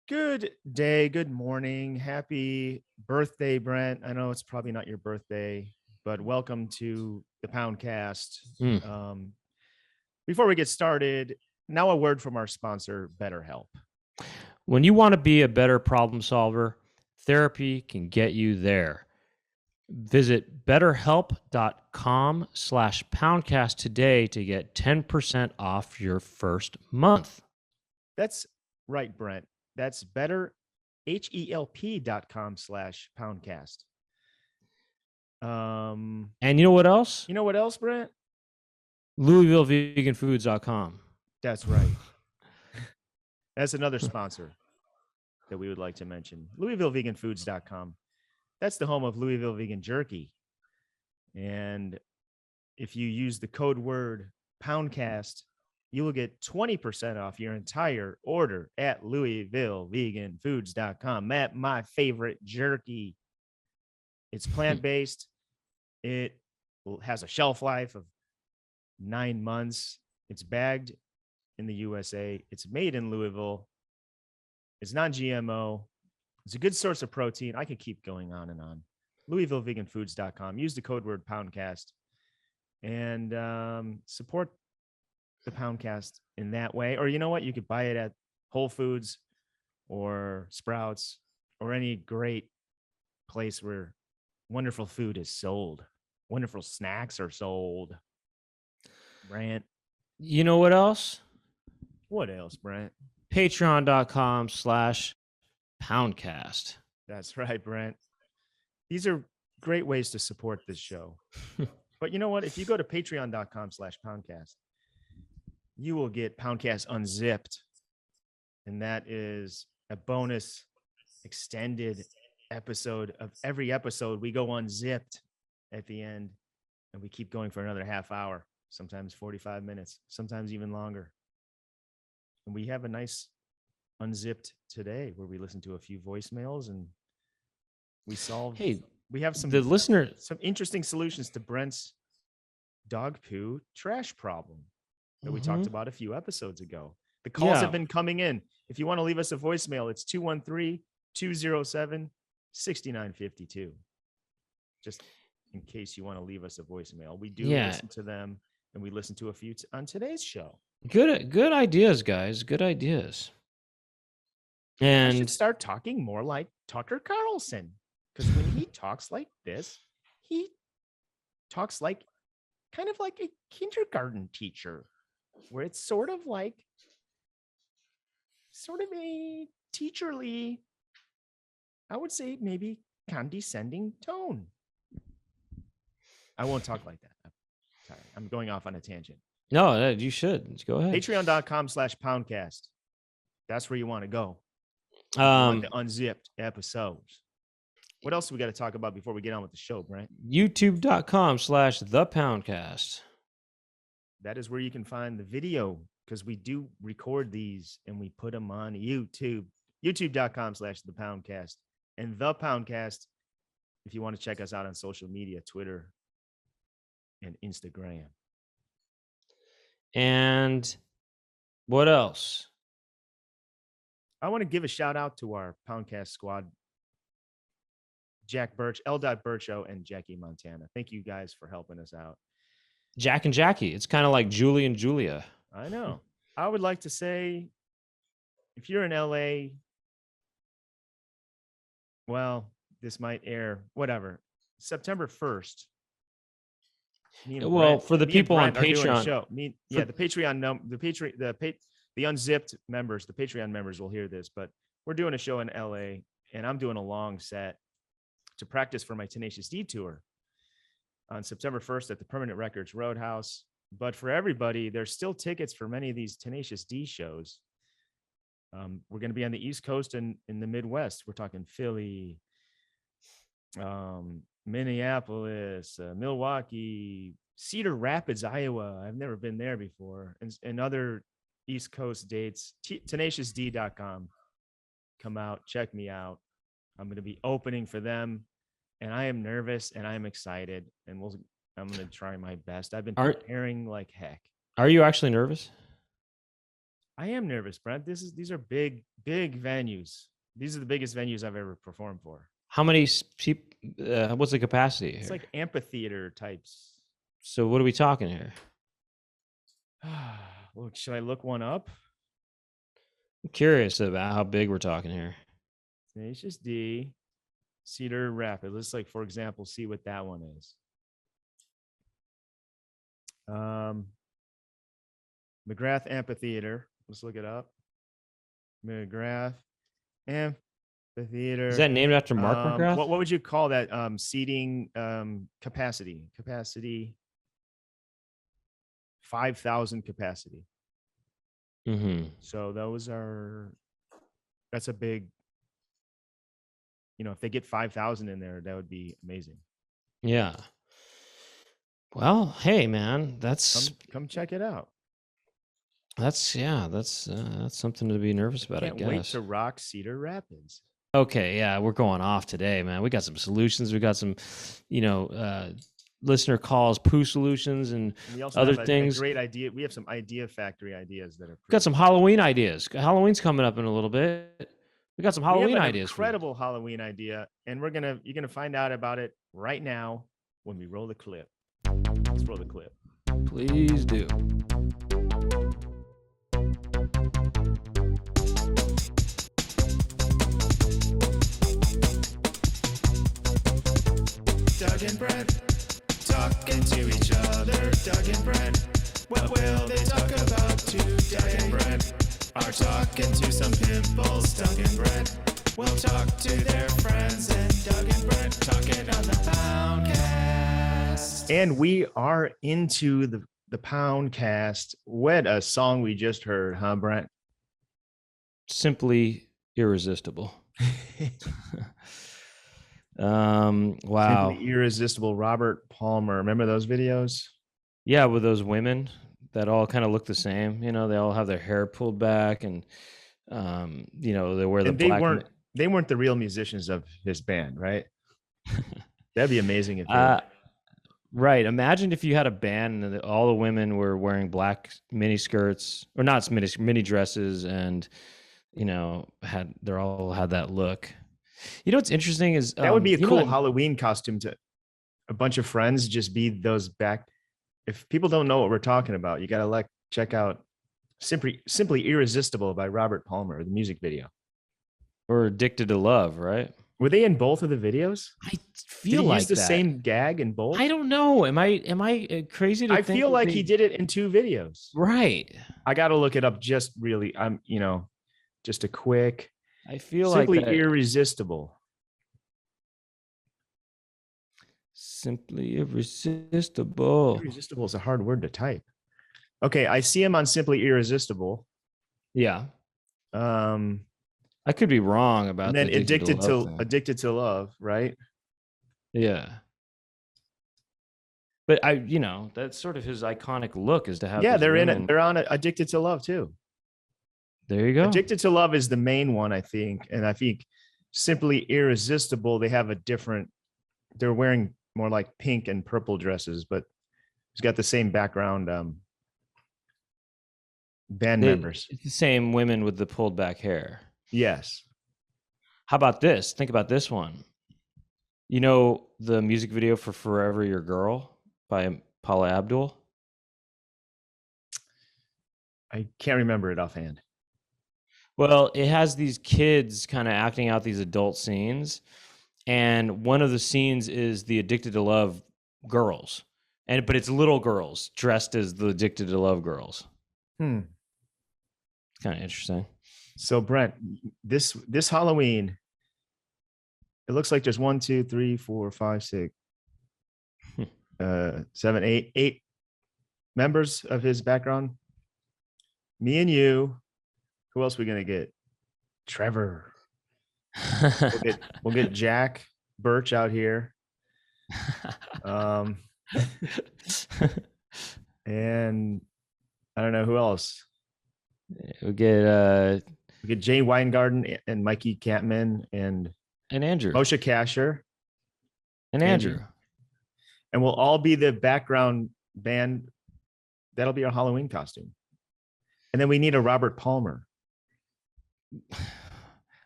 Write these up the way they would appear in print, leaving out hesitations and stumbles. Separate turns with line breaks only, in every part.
Good day, good morning, happy birthday, Brent. I know it's probably not your birthday, but welcome to the Poundcast.
Mm.
Before we get started, now a word from our sponsor, BetterHelp.
When you want to be a better problem solver, therapy can get you there. Visit betterhelp.com/poundcast today to get 10% off your first month.
That's right, Brent. That's betterhelp.com/poundcast.
And you know what else?
You know what else, Brent?
LouisvilleVeganFoods.com.
That's right. That's another sponsor that we would like to mention. LouisvilleVeganFoods.com. That's the home of Louisville Vegan Jerky. And if you use the code word Poundcast, you will get 20% off your entire order at LouisvilleVeganFoods.com. My favorite jerky. It's plant-based. It has a shelf life of 9 months. It's bagged in the USA. It's made in Louisville. It's non-GMO. It's a good source of protein. I could keep going on and on. LouisvilleVeganFoods.com. Use the code word Poundcast and support the Poundcast in that way. Or you know what? You could buy it at Whole Foods or Sprouts or any great place where wonderful food is sold. Wonderful snacks are sold. Brent.
You know what else?
What else, Brent?
Patreon.com/poundcast.
That's right, Brent. These are great ways to support this show. But you know what? If you go to patreon.com/poundcast, you will get Poundcast Unzipped. And that is a bonus extended episode of every episode. We go unzipped at the end and we keep going for another half hour, sometimes 45 minutes, sometimes even longer. And we have a nice Unzipped today where we listen to a few voicemails and we solve. We have some interesting solutions to Brent's dog poo trash problem that we talked about a few episodes ago. The calls have been coming in. If you want to leave us a voicemail, it's 213-207-6952. Just in case you want to leave us a voicemail. We do listen to them, and we listen to a few on today's show.
Good ideas, guys. Good ideas. And
I should start talking more like Tucker Carlson, because when he talks like this, he talks like kind of like a kindergarten teacher, where it's sort of a teacherly, I would say maybe condescending tone. I won't talk like that. Sorry, I'm going off on a tangent.
No, you should. Let's go ahead.
Patreon.com/poundcast. That's where you want to go. Like the unzipped episodes. What else do we got to talk about before we get on with the show, Brent?
YouTube.com/thepoundcast.
That is where you can find the video, because we do record these and we put them on YouTube. YouTube.com/thepoundcast. And the Poundcast, if you want to check us out on social media, Twitter and Instagram.
And what else?
I want to give a shout out to our Poundcast squad, Jack Birch, L. Bircho, and Jackie Montana. Thank you guys for helping us out.
Jack and Jackie. It's kind of like Julie and Julia.
I know. I would like to say, if you're in LA, well, this might air, whatever, September 1st.
Well, for the people on Patreon,
the Unzipped members, the Patreon members will hear this, but we're doing a show in LA, and I'm doing a long set to practice for my Tenacious D tour on September 1st at the Permanent Records Roadhouse. But for everybody, there's still tickets for many of these Tenacious D shows. We're going to be on the East Coast and in the Midwest. We're talking Philly, Minneapolis, Milwaukee, Cedar Rapids, Iowa. I've never been there before. And other East Coast dates. TenaciousD.com. Come out, check me out. I'm going to be opening for them, and I am nervous and I am excited, and I'm going to try my best. I've been preparing like heck.
Are you actually nervous?
I am nervous, Brent. These are big venues. These are the biggest venues I've ever performed for.
How many people? What's the capacity
It's
here?
like amphitheater types.
So what are we talking here?
Look, should I look one up?
I'm curious about how big we're talking here.
Tenacious D, Cedar Rapids. Let's like, for example, see what that one is. McGrath Amphitheater. Let's look it up. McGrath Amphitheater.
Is that named after Mark McGrath?
What would you call that? Seating capacity. 5,000 capacity.
Mm-hmm.
So that's a big, if they get 5,000 in there, that would be amazing.
Yeah. Well, hey man, that's
come check it out.
That's something to be nervous about, I guess.
Can't wait to rock Cedar Rapids.
Okay, yeah, we're going off today, man. We got some solutions. We got some, listener calls, poo solutions, and
we also
other
have
things.
A great idea. We have some idea factory ideas that are.
Got some Halloween ideas. Halloween's coming up in a little bit. We got some Halloween ideas.
Incredible Halloween idea, and you're gonna find out about it right now when we roll the clip. Let's roll the clip.
Please do.
Doug and Brent talking to each other. Doug and Brent, what will they talk about today? Doug and Brent are talking to some pimples. Doug and Brent will talk to their friends, and Doug and Brent talking on the Poundcast. And we are into the Poundcast. What a song we just heard, huh, Brent?
Simply irresistible. Wow.
Simply irresistible. Robert Palmer. Remember those videos?
Yeah, with those women that all kind of look the same. They all have their hair pulled back, and they wear the black.
They weren't the real musicians of his band, right? That'd be amazing if
right. Imagine if you had a band and all the women were wearing black mini skirts, or not mini dresses, and they all had that look. What's interesting is
that would be a cool Halloween costume to a bunch of friends. Just be those back. If people don't know what we're talking about, you gotta check out Simply Irresistible by Robert Palmer, the music video.
Or Addicted to Love, right?
Were they in both of the videos?
I feel like
use the same gag in both.
I don't know. Am I crazy to think?
I feel like he did it in two videos.
Right.
I got to look it up. Just really, just a quick.
I feel
Simply
like
Irresistible.
Simply Irresistible.
Irresistible is a hard word to type. Okay, I see him on Simply Irresistible.
Yeah. I could be wrong about
that. And then Addicted to Love, right?
Yeah. But that's sort of his iconic look, is to have.
Yeah, they're in it. They're on Addicted to Love too.
There you go.
Addicted to Love is the main one, I think. And I think Simply Irresistible, they have they're wearing more like pink and purple dresses, but it's got the same background band members.
It's the same women with the pulled back hair.
Yes.
How about this? Think about this one. The music video for Forever Your Girl by Paula Abdul?
I can't remember it offhand.
Well, it has these kids kind of acting out these adult scenes. And one of the scenes is the Addicted to Love girls. But it's little girls dressed as the Addicted to Love girls. It's kind of interesting.
So Brent, this Halloween, it looks like there's 1, 2, 3, 4, 5, 6, 7, 8 members of his background. Me and you. Who else are we gonna get? Trevor. We'll get Jack Birch out here. And I don't know who else.
We get
Jay Weingarten and Mikey Catman and
Andrew.
Moshe Kasher.
And Andrew.
And we'll all be the background band. That'll be our Halloween costume. And then we need a Robert Palmer.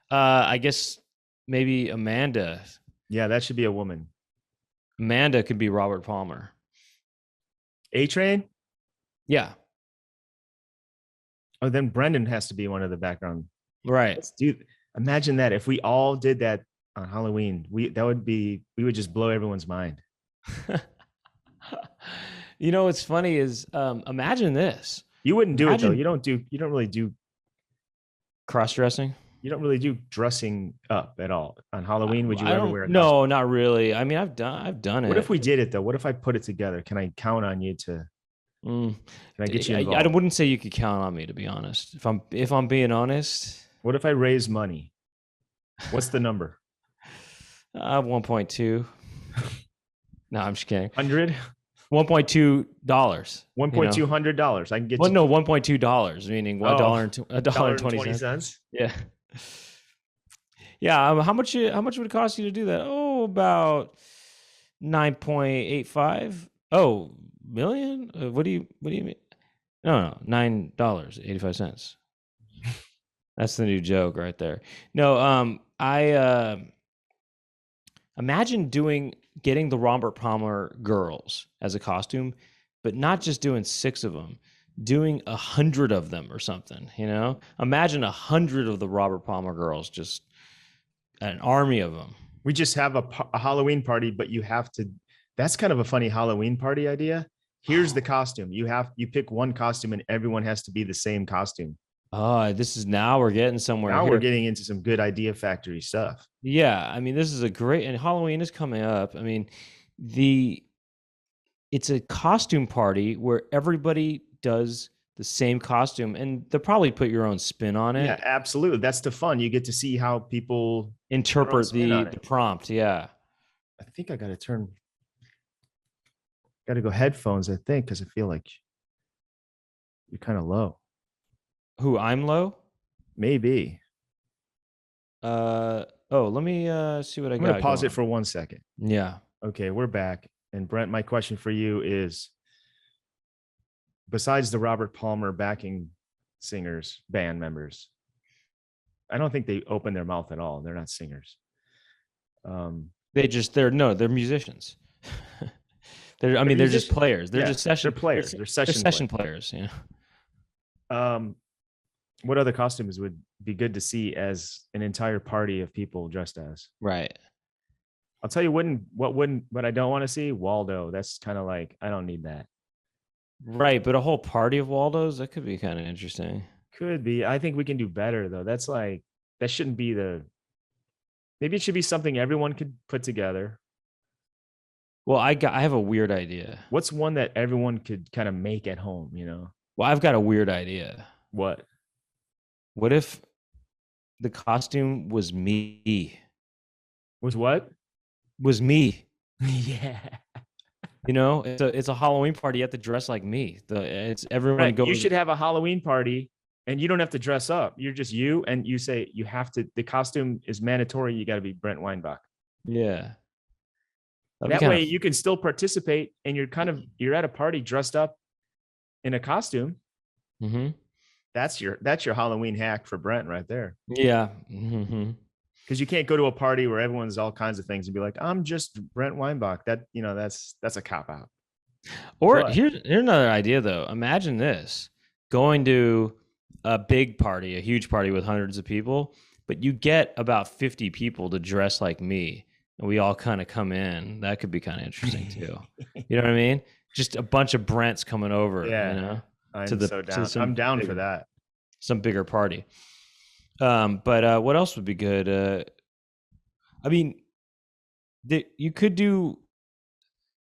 I guess maybe Amanda.
Yeah, that should be a woman.
Amanda could be Robert Palmer.
A-Train?
Yeah.
Oh, then Brendan has to be one of the background.
Right.
Let's do. Imagine that if we all did that on Halloween, we would just blow everyone's mind.
You know what's funny is imagine this.
You wouldn't do it though. You don't really do
cross-dressing.
You don't really do dressing up at all on Halloween. Would you ever wear a costume?
No, not really. I mean, I've done it.
What if we did it though? What if I put it together? Can I count on you to? Can I get you involved?
I wouldn't say you could count on me, to be honest. If I'm being honest.
What if I raise money? What's the number?
1.2. No, I'm just kidding.
100.
$1.2.
$1.200. I can get.
Well, no, $1.2, meaning $1.20. Yeah. Yeah. How much would it cost you to do that? Oh, about 9.85. Oh, million? What do you mean? No, $9.85. That's the new joke right there. No, I imagine getting the Robert Palmer girls as a costume, but not just doing 6 of them, doing 100 of them or something, you know? Imagine 100 of the Robert Palmer girls, just an army of them.
We just have a Halloween party, but you have to, that's kind of a funny Halloween party idea. Here's the costume. You pick one costume and everyone has to be the same costume.
Oh, now we're getting somewhere.
Now we're getting into some good idea factory stuff.
Yeah. I mean, this is and Halloween is coming up. I mean, it's a costume party where everybody does the same costume and they'll probably put your own spin on it.
Yeah, absolutely. That's the fun. You get to see how people
interpret the prompt. Yeah.
I think I got to go headphones, I think, because I feel like you're kind of low.
Who, I'm low?
Maybe.
Let me see what I got.
I'm going to pause it for 1 second.
Yeah.
Okay, we're back. And Brent, my question for you is, besides the Robert Palmer backing singers, band members, I don't think they open their mouth at all. They're not singers.
They're musicians. They're just players. They're just session
players. They're session
players. Yeah.
What other costumes would be good to see as an entire party of people dressed as?
Right.
I'll tell you what I don't want to see? Waldo. That's kind of like, I don't need that.
Right, but a whole party of Waldos, that could be kind of interesting.
Could be. I think we can do better though. That shouldn't be maybe it should be something everyone could put together.
Well, I have a weird idea.
What's one that everyone could kind of make at home, you know?
Well, I've got a weird idea.
What?
What if the costume was me?
Was what?
Was me.
Yeah.
You know, it's a Halloween party. You have to dress like me. It's everyone
right.
goes.
You should have a Halloween party and you don't have to dress up. You're just you, and you say you have to, the costume is mandatory. You got to be Brent Weinbach.
Yeah.
That way you can still participate and you're at a party dressed up in a costume.
Mm-hmm.
That's your Halloween hack for Brent right there.
Yeah. Mm-hmm.
Because you can't go to a party where everyone's all kinds of things and be like, I'm just Brent Weinbach. That's a cop out.
Or here's another idea though. Imagine this: going to a big party, a huge party with hundreds of people, but you get about 50 people to dress like me, and we all kind of come in. That could be kind of interesting too. You know what I mean? Just a bunch of Brents coming over.
Yeah.
You know,
I'm down for that.
Some bigger party. But what else would be good? You could do.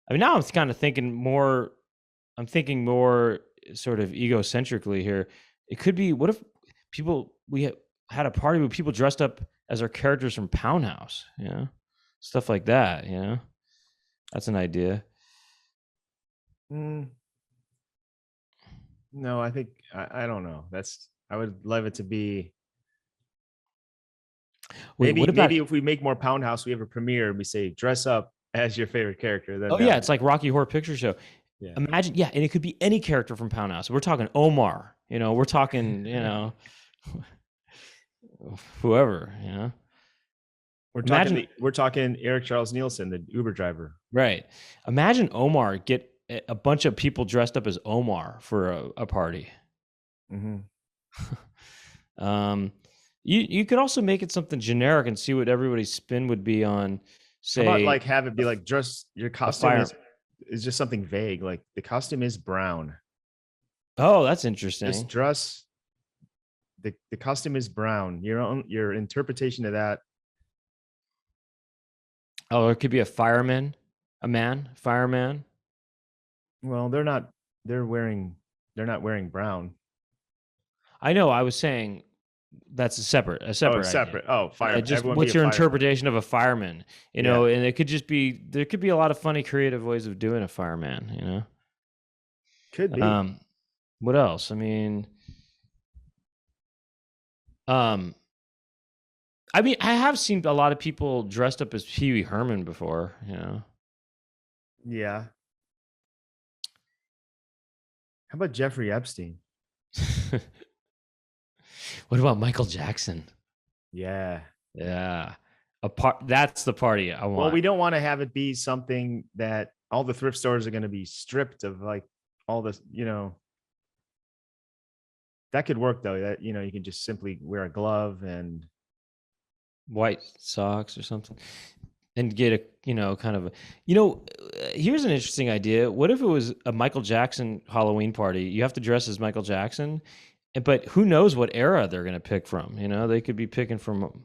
I mean, now I'm kind of thinking more. I'm thinking more sort of egocentrically here. It could be, what if we had a party with people dressed up as our characters from Poundhouse, you know, stuff like that. You know, that's an idea.
No, I think I don't know. I would love it to be. Maybe if we make more Poundhouse, we have a premiere and we say dress up as your favorite character. Then
yeah, it's like Rocky Horror Picture Show. Yeah. Imagine, and it could be any character from Poundhouse. We're talking Omar, You know, we're talking, whoever, Imagine,
We're talking Eric Charles Nielsen, the Uber driver.
right. Imagine Omar get a bunch of people dressed up as Omar for a party.
Mm-hmm.
You could also make it something generic and see what everybody's spin would be on,
How about
say,
like have it be like just your costume
fire.
is just something vague. Like the costume is brown.
Oh, that's
Just
interesting.
dress. The costume is brown. Your interpretation of that.
Oh, it could be a fireman, fireman.
Well, they're not. They're wearing. They're not wearing brown.
I know. I was saying that's a separate
Oh,
idea.
separate. Oh, fire.
Just
Everyone
what's
be a
your
fireman.
interpretation of a fireman? You
Yeah.
know, and it could just be there could be a lot of funny, creative ways of doing a fireman.
Could be.
What else? I mean, I have seen a lot of people dressed up as Pee Wee Herman before.
Yeah. How about Jeffrey Epstein?
What about Michael Jackson?
Yeah.
Yeah. That's the party I want.
Well, we don't want to have it be something that all the thrift stores are going to be stripped of, like all this, that could work though. That, you can just simply wear a glove and
white socks or something and get a, kind of, here's an interesting idea. What if it was a Michael Jackson Halloween party? You have to dress as Michael Jackson, but who knows what era they're going to pick from? They could be picking from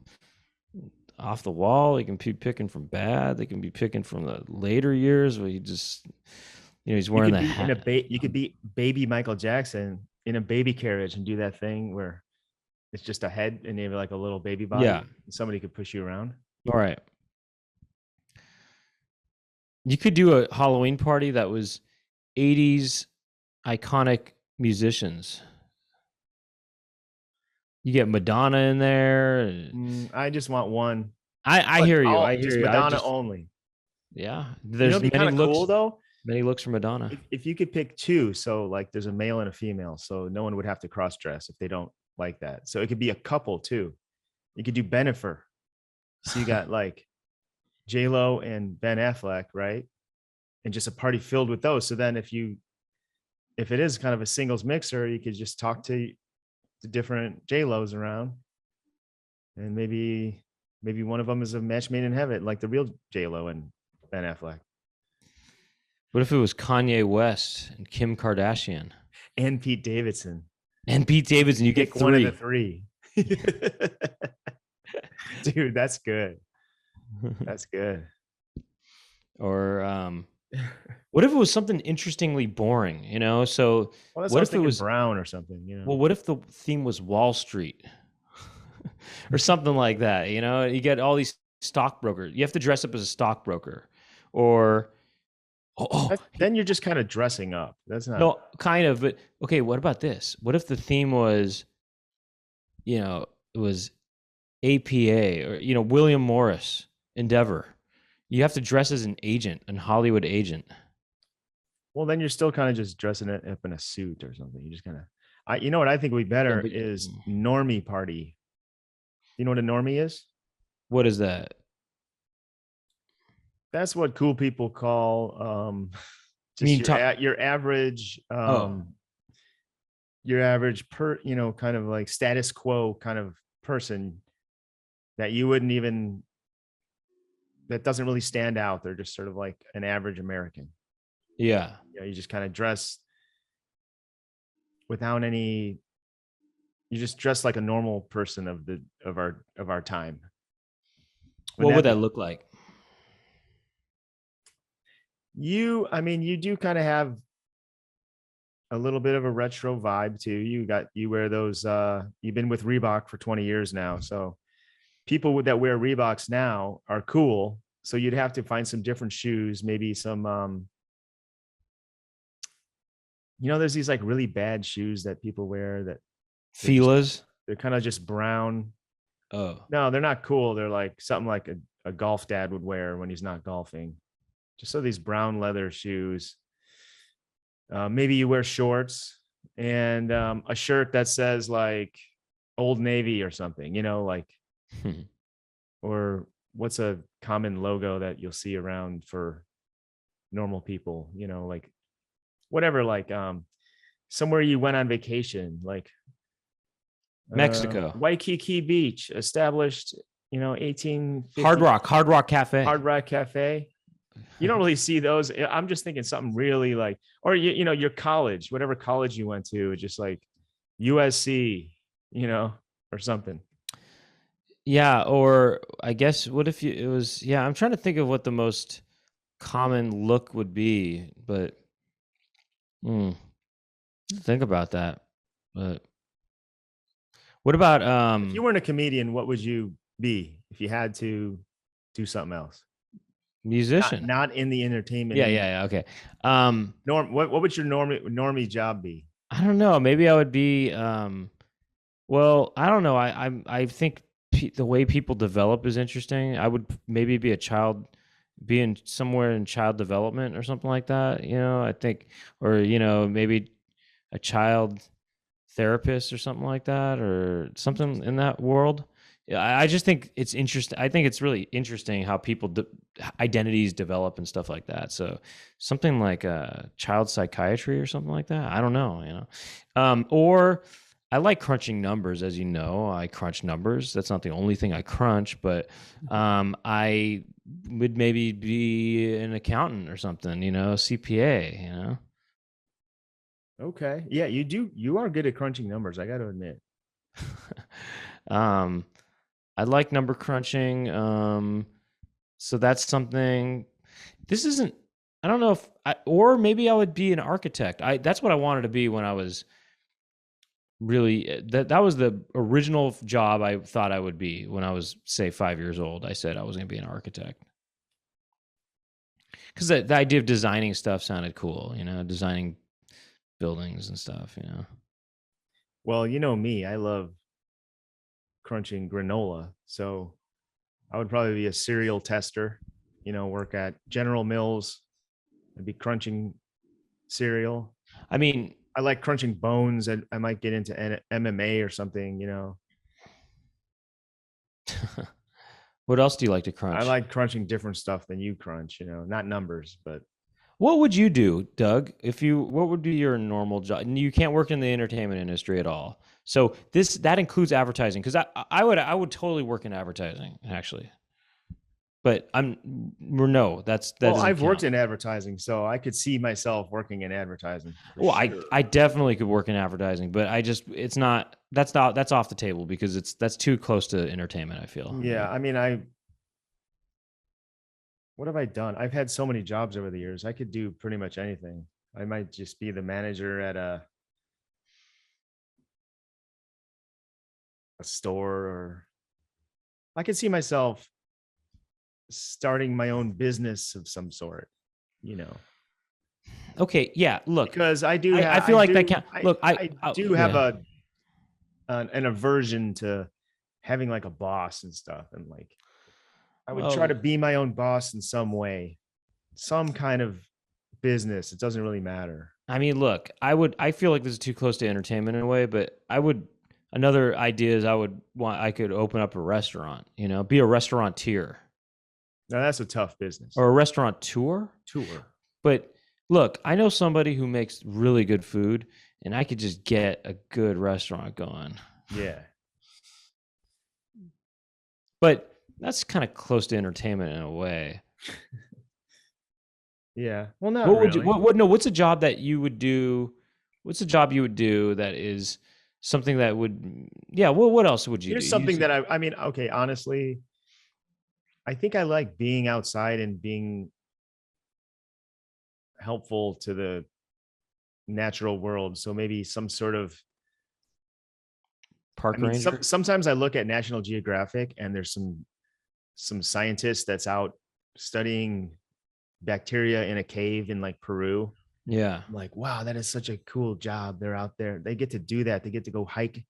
off the wall. They can be picking from bad. They can be picking from the later years where he's wearing the hat.
You could be baby Michael Jackson in a baby carriage and do that thing where it's just a head and maybe like a little baby body.
Yeah.
Somebody could push you around.
All right. You could do a Halloween party that was 80s iconic musicians. You get Madonna in there.
I just want one.
I hear you. I hear
just
you.
Madonna only.
Yeah. There's
many looks. Cool though.
Many looks for Madonna.
If you could pick two, so like there's a male and a female, so no one would have to cross dress if they don't like that. So it could be a couple too. You could do Bennifer. So you got like J-Lo and Ben Affleck, right? And just a party filled with those. So then if it is kind of a singles mixer, you could just talk to the different J-Los around. And maybe one of them is a match made in heaven, like the real J-Lo and Ben Affleck.
What if it was Kanye West and Kim Kardashian?
And Pete Davidson.
You get
one of the three. Dude, that's good. That's good.
Or what if it was something interestingly boring, So
what if it was brown or something,
Well, what if the theme was Wall Street or something like that? You get all these stockbrokers. You have to dress up as a stockbroker, or
then you're just kind of dressing up. That's not
no kind of. But okay, what about this? What if the theme was, it was APA or William Morris Endeavor? You have to dress as an Hollywood agent.
Well, then you're still kind of just dressing it up in a suit or something. You just kind of, what I think would be better is normie party. You know what a normie is?
What is that?
That's what cool people call just your average your average kind of like status quo kind of person that you wouldn't even, that doesn't really stand out. They're just sort of like an average American.
Yeah.
You just kind of dress without any, you just dress like a normal person of our time.
What would that look like?
You do kind of have a little bit of a retro vibe too. You wear those, you've been with Reebok for 20 years now. So people that wear Reeboks now are cool. So you'd have to find some different shoes, maybe some, there's these like really bad shoes that people wear that
Fila's.
They're kind of just brown.
Oh,
no, they're not cool. They're like something like a golf dad would wear when he's not golfing. Just so these brown leather shoes. Maybe you wear shorts and a shirt that says like Old Navy or something, like, or what's a common logo that you'll see around for normal people, like whatever, like somewhere you went on vacation, like
Mexico.
Waikiki Beach, established, 1850.
Hard Rock Cafe.
Hard Rock Cafe. You don't really see those. I'm just thinking something really like, or your college, whatever college you went to, just like USC, or something.
Yeah, or I guess what if it was? Yeah, I'm trying to think of what the most common look would be, but think about that. But what about
if you weren't a comedian, what would you be if you had to do something else?
musician?
Not in the entertainment.
Yeah. Okay.
What would your normie job be?
I don't know. Maybe I would be. Well, I don't know. I think the way people develop is interesting. I would maybe be being somewhere in child development or something like that. I think, or maybe a child therapist or something like that, or something in that world. I just think it's interesting. I think it's really interesting how people identities develop and stuff like that. So something like child psychiatry or something like that. I don't know, or I like crunching numbers. As you know, I crunch numbers. That's not the only thing I crunch, but I would maybe be an accountant or something, CPA,
Okay. Yeah, you do. You are good at crunching numbers, I got to admit.
I like number crunching. So that's something. This isn't. I don't know or maybe I would be an architect. That's what I wanted to be when I was really. That was the original job I thought I would be when I was, say, 5 years old. I said I was going to be an architect because the idea of designing stuff sounded cool. Designing buildings and stuff.
Well, me, I love crunching granola. So I would probably be a cereal tester, work at General Mills. I'd be crunching cereal.
I mean,
I like crunching bones, and I might get into MMA or something,
What else do you like to crunch?
I like crunching different stuff than you crunch, not numbers, but.
What would you do, Doug? What would be your normal job? You can't work in the entertainment industry at all. So that includes advertising, because I would totally work in advertising, actually. But that's that.
Well, I've
count.
worked in advertising, so I could see myself working in advertising.
Well, sure. I definitely could work in advertising, but that's off the table because that's too close to entertainment, I feel.
Yeah, I mean, what have I done? I've had so many jobs over the years. I could do pretty much anything. I might just be the manager at a store, or I could see myself starting my own business of some sort,
Okay, yeah, look.
Because I feel like that can look, I do have an aversion to having like a boss and stuff, and like I would try to be my own boss in some way, some kind of business. It doesn't really matter.
I mean, look, I feel like this is too close to entertainment in a way, but another idea is I could open up a restaurant, be a restaurateur.
Now that's a tough business.
Or a restaurateur? But look, I know somebody who makes really good food, and I could just get a good restaurant going.
Yeah.
But that's kind of close to entertainment in a way.
Yeah. Well, not really.
What's a job that you would do? What's a job you would do that is something that would? Yeah. Well, what else would you do?
Here's something that I mean, okay, honestly, I think I like being outside and being helpful to the natural world. So maybe some sort of
park ranger.
Sometimes I look at National Geographic and there's some scientist that's out studying bacteria in a cave in like Peru.
Yeah.
I'm like, wow, that is such a cool job. They're out there. They get to do that. They get to go hike.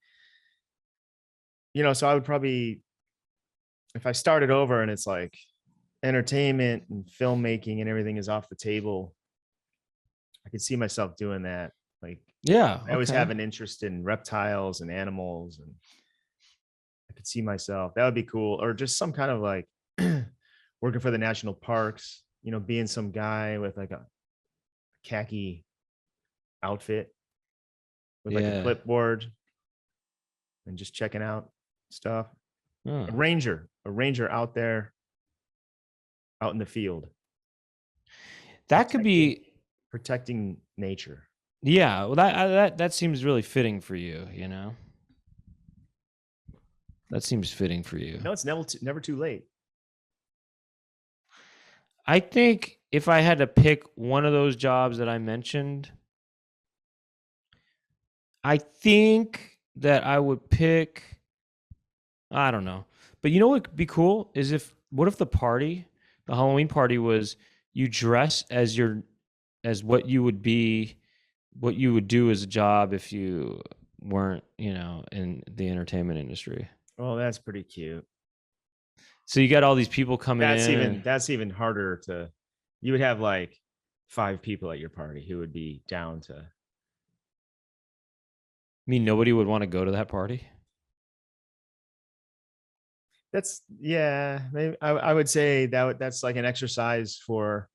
So I would probably, if I started over and it's like entertainment and filmmaking and everything is off the table, I could see myself doing that. Like,
Yeah.
I always
Okay.
have an interest in reptiles and animals, and I could see myself. That would be cool. Or just some kind of like working for the national parks, being some guy with like a khaki outfit with like a
Yeah.
clipboard and just checking out stuff.
Oh.
A ranger out there, out in the field,
That could be.
protecting nature.
Yeah. Well, that seems really fitting for you. That seems fitting for you.
No, it's never too late.
I think if I had to pick one of those jobs that I mentioned, I think that I would pick. I don't know, but you know what would be cool is what if the Halloween party was you dress as what you would be, what you would do as a job if you weren't, in the entertainment industry.
Well, that's pretty cute.
So you got all these people coming in.
That's even harder to. You would have like 5 people at your party who would be down to.
I mean, nobody would want to go to that party.
Maybe I would say that's like an exercise for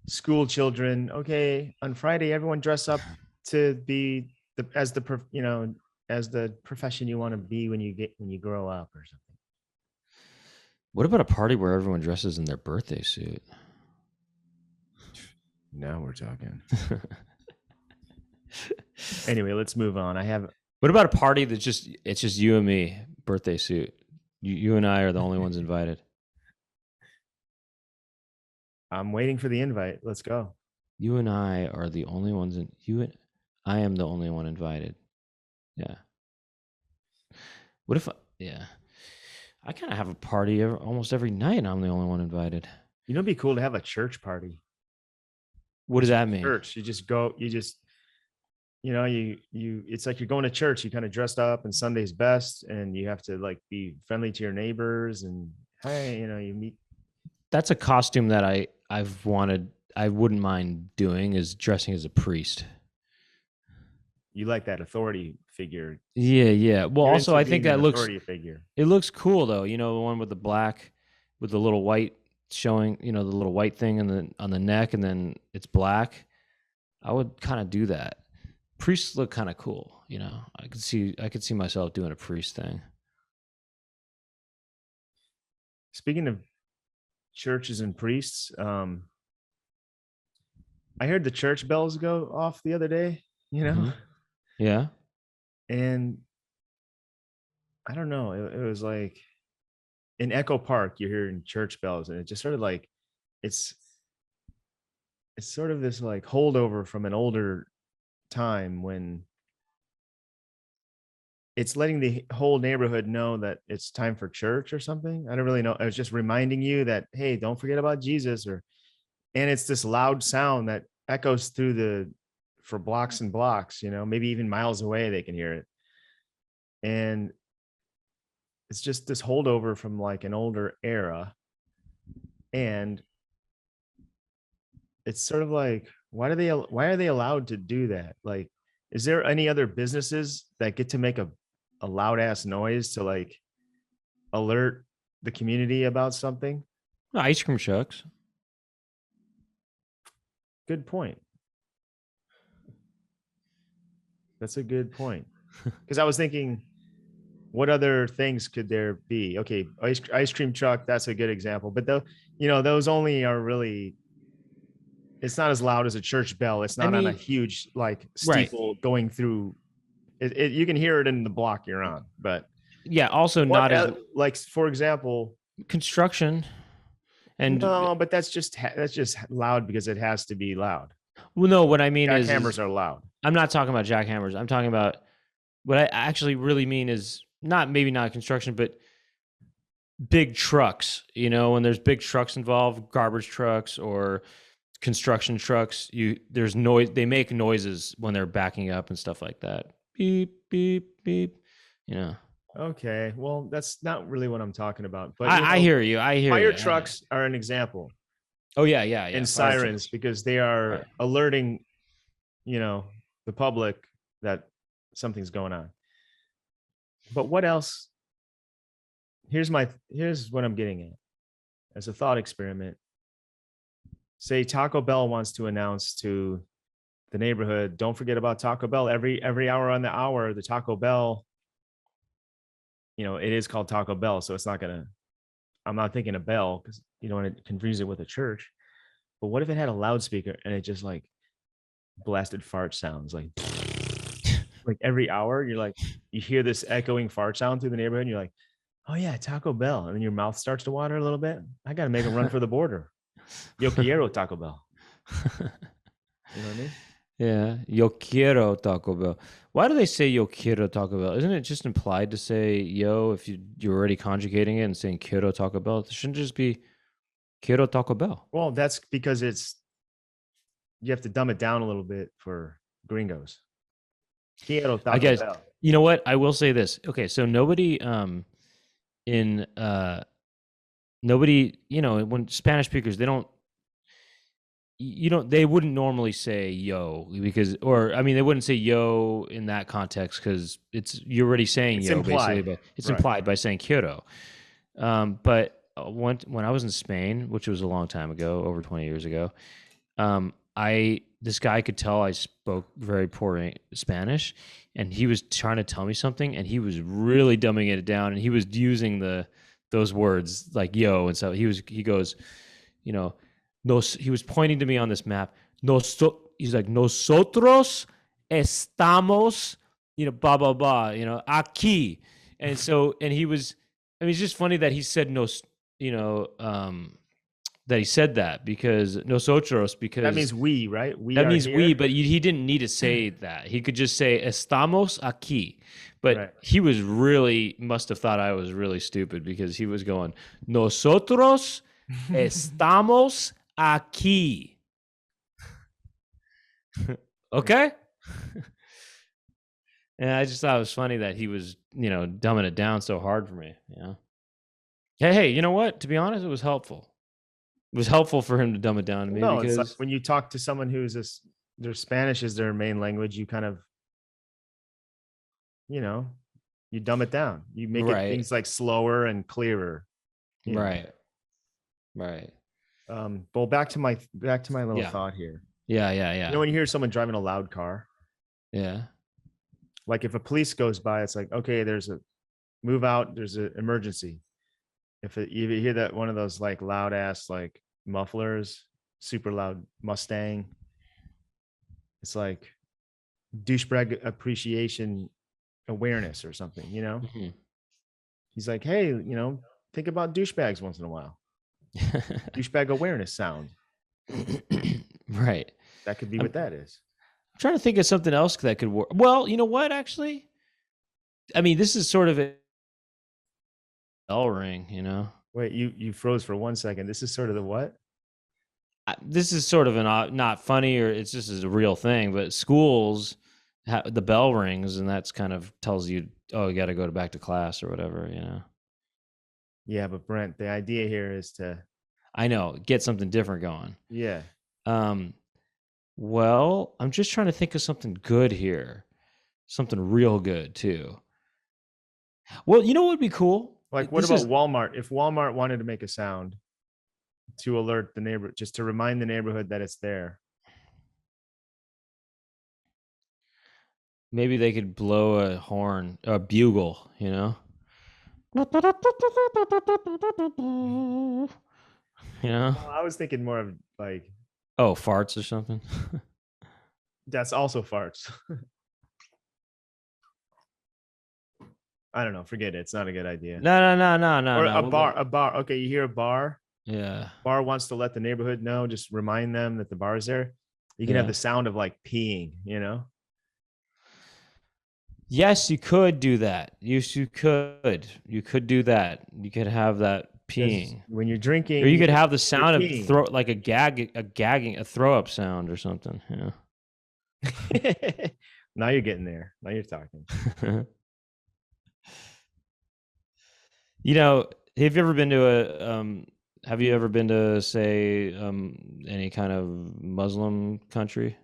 school children. Okay, on Friday, everyone dress up to be as the profession you want to be when you grow up or something.
What about a party where everyone dresses in their birthday suit?
Now we're talking. Anyway, let's move on.
What about a party it's just you and me, birthday suit? You and I are the only ones invited.
I'm waiting for the invite. Let's go.
You and I are the only ones I am the only one invited. Yeah. What if I kind of have a party almost every night and I'm the only one invited.
It'd be cool to have a church party.
What does that mean?
Church. You just go, it's like you're going to church. You kind of dressed up and Sunday's best, and you have to like be friendly to your neighbors, and hey, you meet.
That's a costume that I wouldn't mind doing, is dressing as a priest.
You like that authority figure.
Yeah. Well,
You're
also I think that
figure.
It looks cool though. The one with the black, with the little white showing, the little white thing on the neck, and then it's black. I would kind of do that. Priests look kind of cool. I could see myself doing a priest thing.
Speaking of churches and priests, I heard the church bells go off the other day.
Mm-hmm. Yeah.
And I don't know. It was like in Echo Park, you're hearing church bells, and it just sort of like it's sort of this like holdover from an older time when it's letting the whole neighborhood know that it's time for church or something. I don't really know. I was just reminding you that, hey, don't forget about Jesus. And it's this loud sound that echoes for blocks and blocks, maybe even miles away, they can hear it. And it's just this holdover from like an older era. And it's sort of like, why are they allowed to do that? Like, is there any other businesses that get to make a loud ass noise to like alert the community about something?
Ice cream trucks.
Good point. That's a good point. Because I was thinking, what other things could there be? Okay, ice cream truck, that's a good example. But those only are really, it's not as loud as a church bell. It's not on a huge like steeple going through. You can hear it in the block you're on, but
yeah, also not as
like, for example,
construction. And
no, but that's just loud because it has to be loud.
Well, no, what I mean is
jackhammers are loud.
I'm not talking about jackhammers. I'm talking about what I actually really mean is maybe not construction, but big trucks. When there's big trucks involved, garbage trucks or construction trucks, there's noise. They make noises when they're backing up and stuff like that. Beep, beep, beep.
Okay, well, that's not really what I'm talking about. But
I hear you.
Fire trucks are an example.
Oh yeah.
And sirens, because they are alerting, the public that something's going on. But what else? Here's what I'm getting at as a thought experiment. Say Taco Bell wants to announce to the neighborhood, don't forget about Taco Bell. Every hour on the hour, the Taco Bell, it is called Taco Bell. So it's not gonna, I'm not thinking a bell because you don't want to confuse it with a church. But what if it had a loudspeaker and it just like blasted fart sounds like like every hour you're like, you hear this echoing fart sound through the neighborhood and you're like, oh yeah, Taco Bell. And then your mouth starts to water a little bit. I got to make them run for the border. Yo quiero Taco Bell. You know what I mean?
Yeah. Yo quiero Taco Bell. Why do they say yo quiero Taco Bell? Isn't it just implied to say yo if you're already conjugating it and saying quiero Taco Bell? It shouldn't just be quiero Taco Bell.
Well, that's because you have to dumb it down a little bit for gringos. Quiero Taco
I guess,
Bell.
you know what? I will say this. Okay, so nobody nobody, when Spanish speakers, they wouldn't normally say yo because, or I mean, they wouldn't say yo in that context because you're already saying
It's
yo
implied.
basically, but it's
Right.
implied by saying quiero. But when I was in Spain, which was a long time ago, over 20 years ago, this guy could tell I spoke very poor Spanish, and he was trying to tell me something, and he was really dumbing it down, and he was using those words like yo, and so he goes, he was pointing to me on this map. He's like, nosotros estamos, blah blah blah, aquí, and so, and he was. I mean, it's just funny that he said that he said that because nosotros, because
That means we, right?
That means here. We, but he didn't need to say that. He could just say estamos aquí. But right. He must have thought I was really stupid because he was going, nosotros estamos aquí. Okay? And I just thought it was funny that he was, dumbing it down so hard for me. Hey, you know what? To be honest, it was helpful. It was helpful for him to dumb it down to me.
No,
because
it's like when you talk to someone their Spanish is their main language, you kind of, you dumb it down. You make it things like slower and clearer.
Right.
Well, back to my little thought here.
Yeah.
When you hear someone driving a loud car.
Yeah.
Like if a police goes by, it's like, okay, move out. There's an emergency. If you hear that one of those like loud ass like mufflers, super loud Mustang, it's like douchebag appreciation awareness or something, Mm-hmm. He's like, hey, think about douchebags once in a while. Douchebag awareness sound.
Right.
That could be what that is.
I'm trying to think of something else that could work. Well, you know what, actually? I mean, this is sort of a bell ring,
Wait, you froze for 1 second. This is sort of the what?
This is sort of not funny, or it's just a real thing, but schools, the bell rings, and that's kind of tells you, oh, you got to go back to class or whatever,
Yeah, but Brent, the idea here is
I know, get something different going.
Yeah.
Well, I'm just trying to think of something good here. Something real good, too. Well, you know what would be cool?
Like, what about Walmart? If Walmart wanted to make a sound to alert the neighbor, just to remind the neighborhood that it's there.
Maybe they could blow a horn, a bugle,
I was thinking more of like,
oh, farts or something.
That's also farts. I don't know. Forget it. It's not a good idea.
No.
Or a bar. Okay, you hear a bar.
Yeah.
Bar wants to let the neighborhood know, just remind them that the bar is there. You can have the sound of like peeing,
Yes, you could do that. Yes, you could. You could do that. You could have that peeing
when you're drinking,
or you could have the sound of throw, like a gagging, a throw up sound or something.
Now you're getting there. Now you're talking.
Have you ever been to say any kind of Muslim country?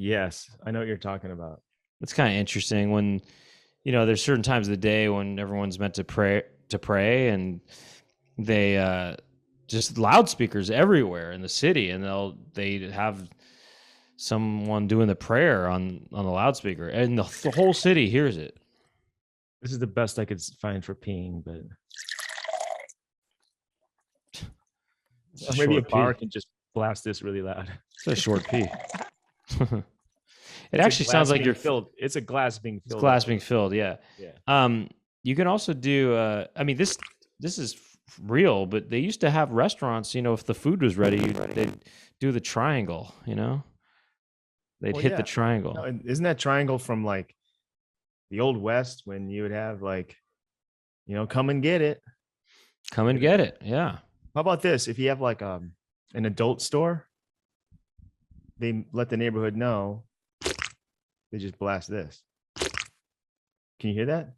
Yes, I know what you're talking about.
It's kind of interesting when, there's certain times of the day when everyone's meant to pray, and they just loudspeakers everywhere in the city, and they have someone doing the prayer on the loudspeaker, and the whole city hears it.
This is the best I could find for peeing, but or maybe a bar can just blast this really loud.
It's a short pee. It
It's
actually sounds like you're
filled. It's a glass being filled.
It's glass being filled. Yeah.
Yeah.
You can also do. I mean, this is real, but they used to have restaurants. If the food was ready, they'd do the triangle. They'd hit the triangle.
No, and isn't that triangle from like the old West when you would have like, come and get it.
Come and get it. Yeah.
How about this? If you have like an adult store, they let the neighborhood know. They just blast this. Can you hear that?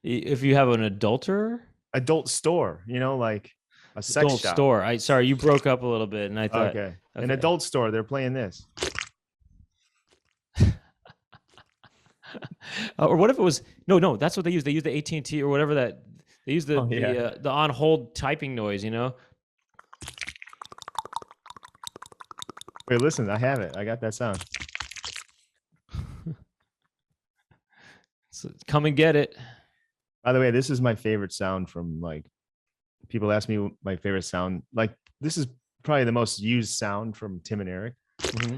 If you have an adult store,
like a sex
adult
shop.
store. Sorry, you broke up a little bit, and I thought
okay. An adult store, they're playing this.
Or what if it was no? That's what they use. They use the AT&T or whatever that they use the on hold typing noise.
Wait, listen, I have it. I got that sound.
So come and get it.
By the way, this is my favorite sound from like people ask me my favorite sound. Like this is probably the most used sound from Tim and Eric.
Mm-hmm.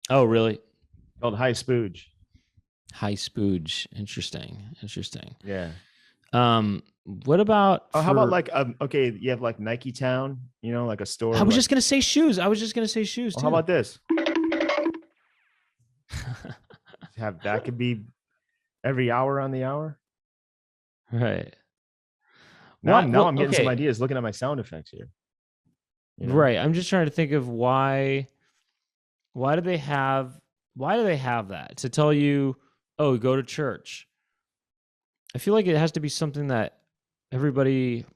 Oh, really?
Called High Spooge.
High Spooge. Interesting.
Yeah.
What about?
How about like okay, you have like Nike Town, like a store.
I was just gonna say shoes. Too.
How about this? Have that could be every hour on the hour.
Right.
Now I'm getting some ideas looking at my sound effects here.
Right. I'm just trying to think of why do they have that to tell you, oh, go to church. I feel like it has to be something that everybody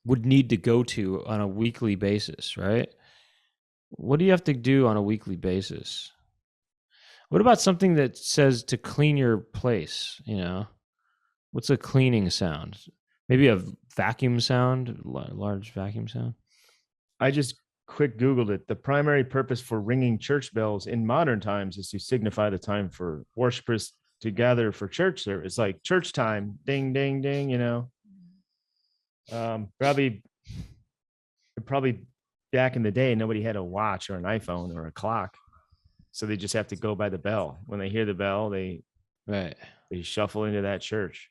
would need to go to on a weekly basis, right? What do you have to do on a weekly basis? What about something that says to clean your place, What's a cleaning sound? Maybe a vacuum sound, large vacuum sound?
I just quick Googled it. The primary purpose for ringing church bells in modern times is to signify the time for worshipers to gather for church service. Like church time, ding, ding, ding, Probably back in the day, nobody had a watch or an iPhone or a clock. So they just have to go by the bell. When they hear the bell, they shuffle into that church.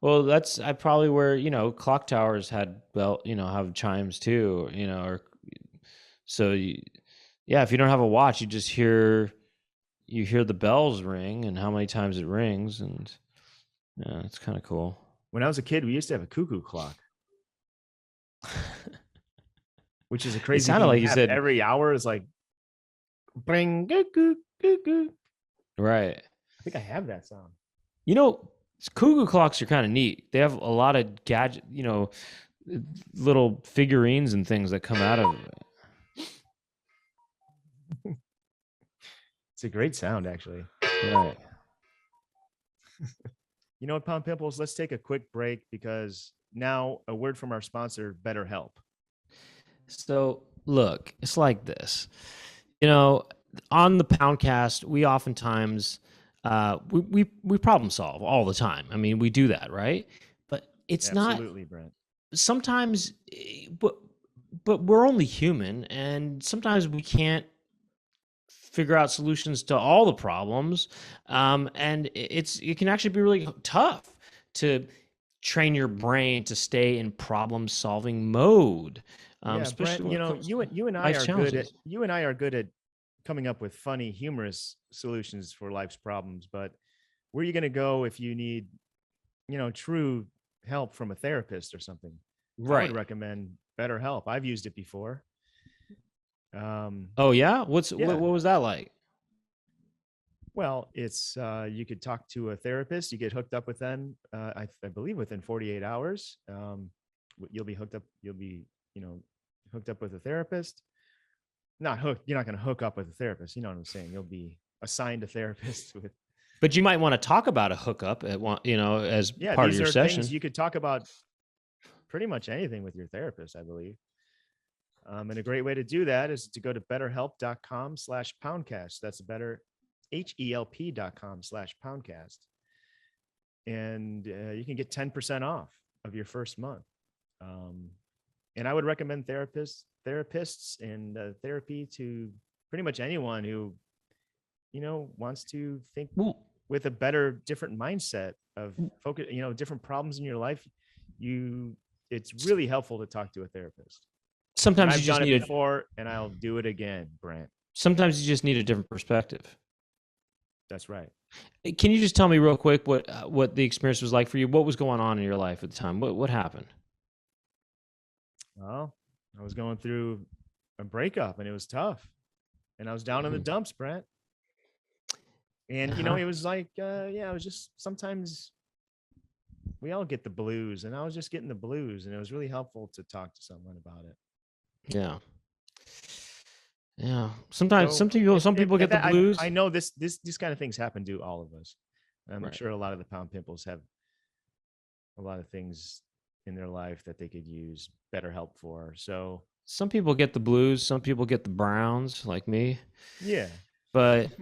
Well, that's probably where, clock towers had have chimes too, or so if you don't have a watch, you just hear the bells ring and how many times it rings, and yeah, it's kind of cool.
When I was a kid, we used to have a cuckoo clock. Which is a crazy. It
sounded like you said
every hour is like bring cuckoo.
Right.
I think I have that sound.
Cuckoo clocks are kind of neat. They have a lot of gadget, little figurines and things that come out of it.
It's a great sound, actually.
Right.
You know what, Pound Pimples? Let's take a quick break because now a word from our sponsor, BetterHelp.
So, look, it's like this. On the Poundcast, we oftentimes we problem solve all the time. I mean, we do that, right? But it's
absolutely, Brent.
Sometimes, but we're only human, and sometimes we can't figure out solutions to all the problems. And it can actually be really tough to train your brain to stay in problem solving mode.
Especially Brent, you and I are good at coming up with funny, humorous solutions for life's problems. But where are you going to go if you need, true help from a therapist or something?
Right.
I would recommend BetterHelp. I've used it before.
Oh yeah? What was that like?
Well, it's you could talk to a therapist. You get hooked up with them. I believe within 48 hours, you'll be hooked up. You'll be hooked up with a therapist. not hook. You're not going to hook up with a therapist. You know what I'm saying? You'll be assigned a therapist with.
But you might want to talk about a hookup at one, as part of
These
your
are
session.
things you could talk about pretty much anything with your therapist, I believe. And a great way to do that is to go to betterhelp.com/poundcast. That's better, HELP.com/poundcast. And you can get 10% off of your first month. And I would recommend therapists and therapy to pretty much anyone who, wants to think with a better, different mindset of focus, different problems in your life. It's really helpful to talk to a therapist.
Sometimes
I've
you just
done
need
it before, and I'll do it again, Brent.
Sometimes you just need a different perspective.
That's right.
Can you just tell me real quick what the experience was like for you? What was going on in your life at the time? What happened?
Well, I was going through a breakup, and it was tough, and I was down in the dumps, Brent. And it was like, it was just sometimes we all get the blues, and I was just getting the blues, and it was really helpful to talk to someone about it.
Yeah. Yeah. Sometimes some people get the blues.
I know these kind of things happen to all of us. I'm sure a lot of the Pound Pimples have a lot of things in their life that they could use better help for. So
some people get the blues, some people get the browns, like me.
Yeah.
But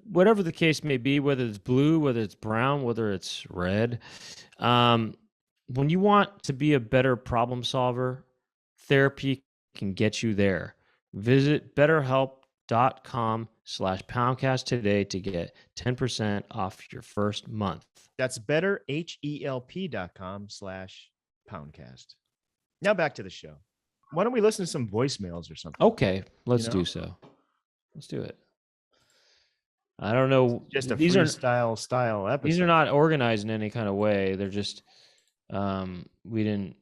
whatever the case may be, whether it's blue, whether it's brown, whether it's red, when you want to be a better problem solver, therapy can get you there. Visit betterhelp.com/poundcast today to get 10% off your first month.
That's better, HELP.com/poundcast. Now back to the show. Why don't we listen to some voicemails or something?
Okay, let's do so. Let's do it. I don't know.
Just a freestyle style episode.
These are not organized in any kind of way. They're just we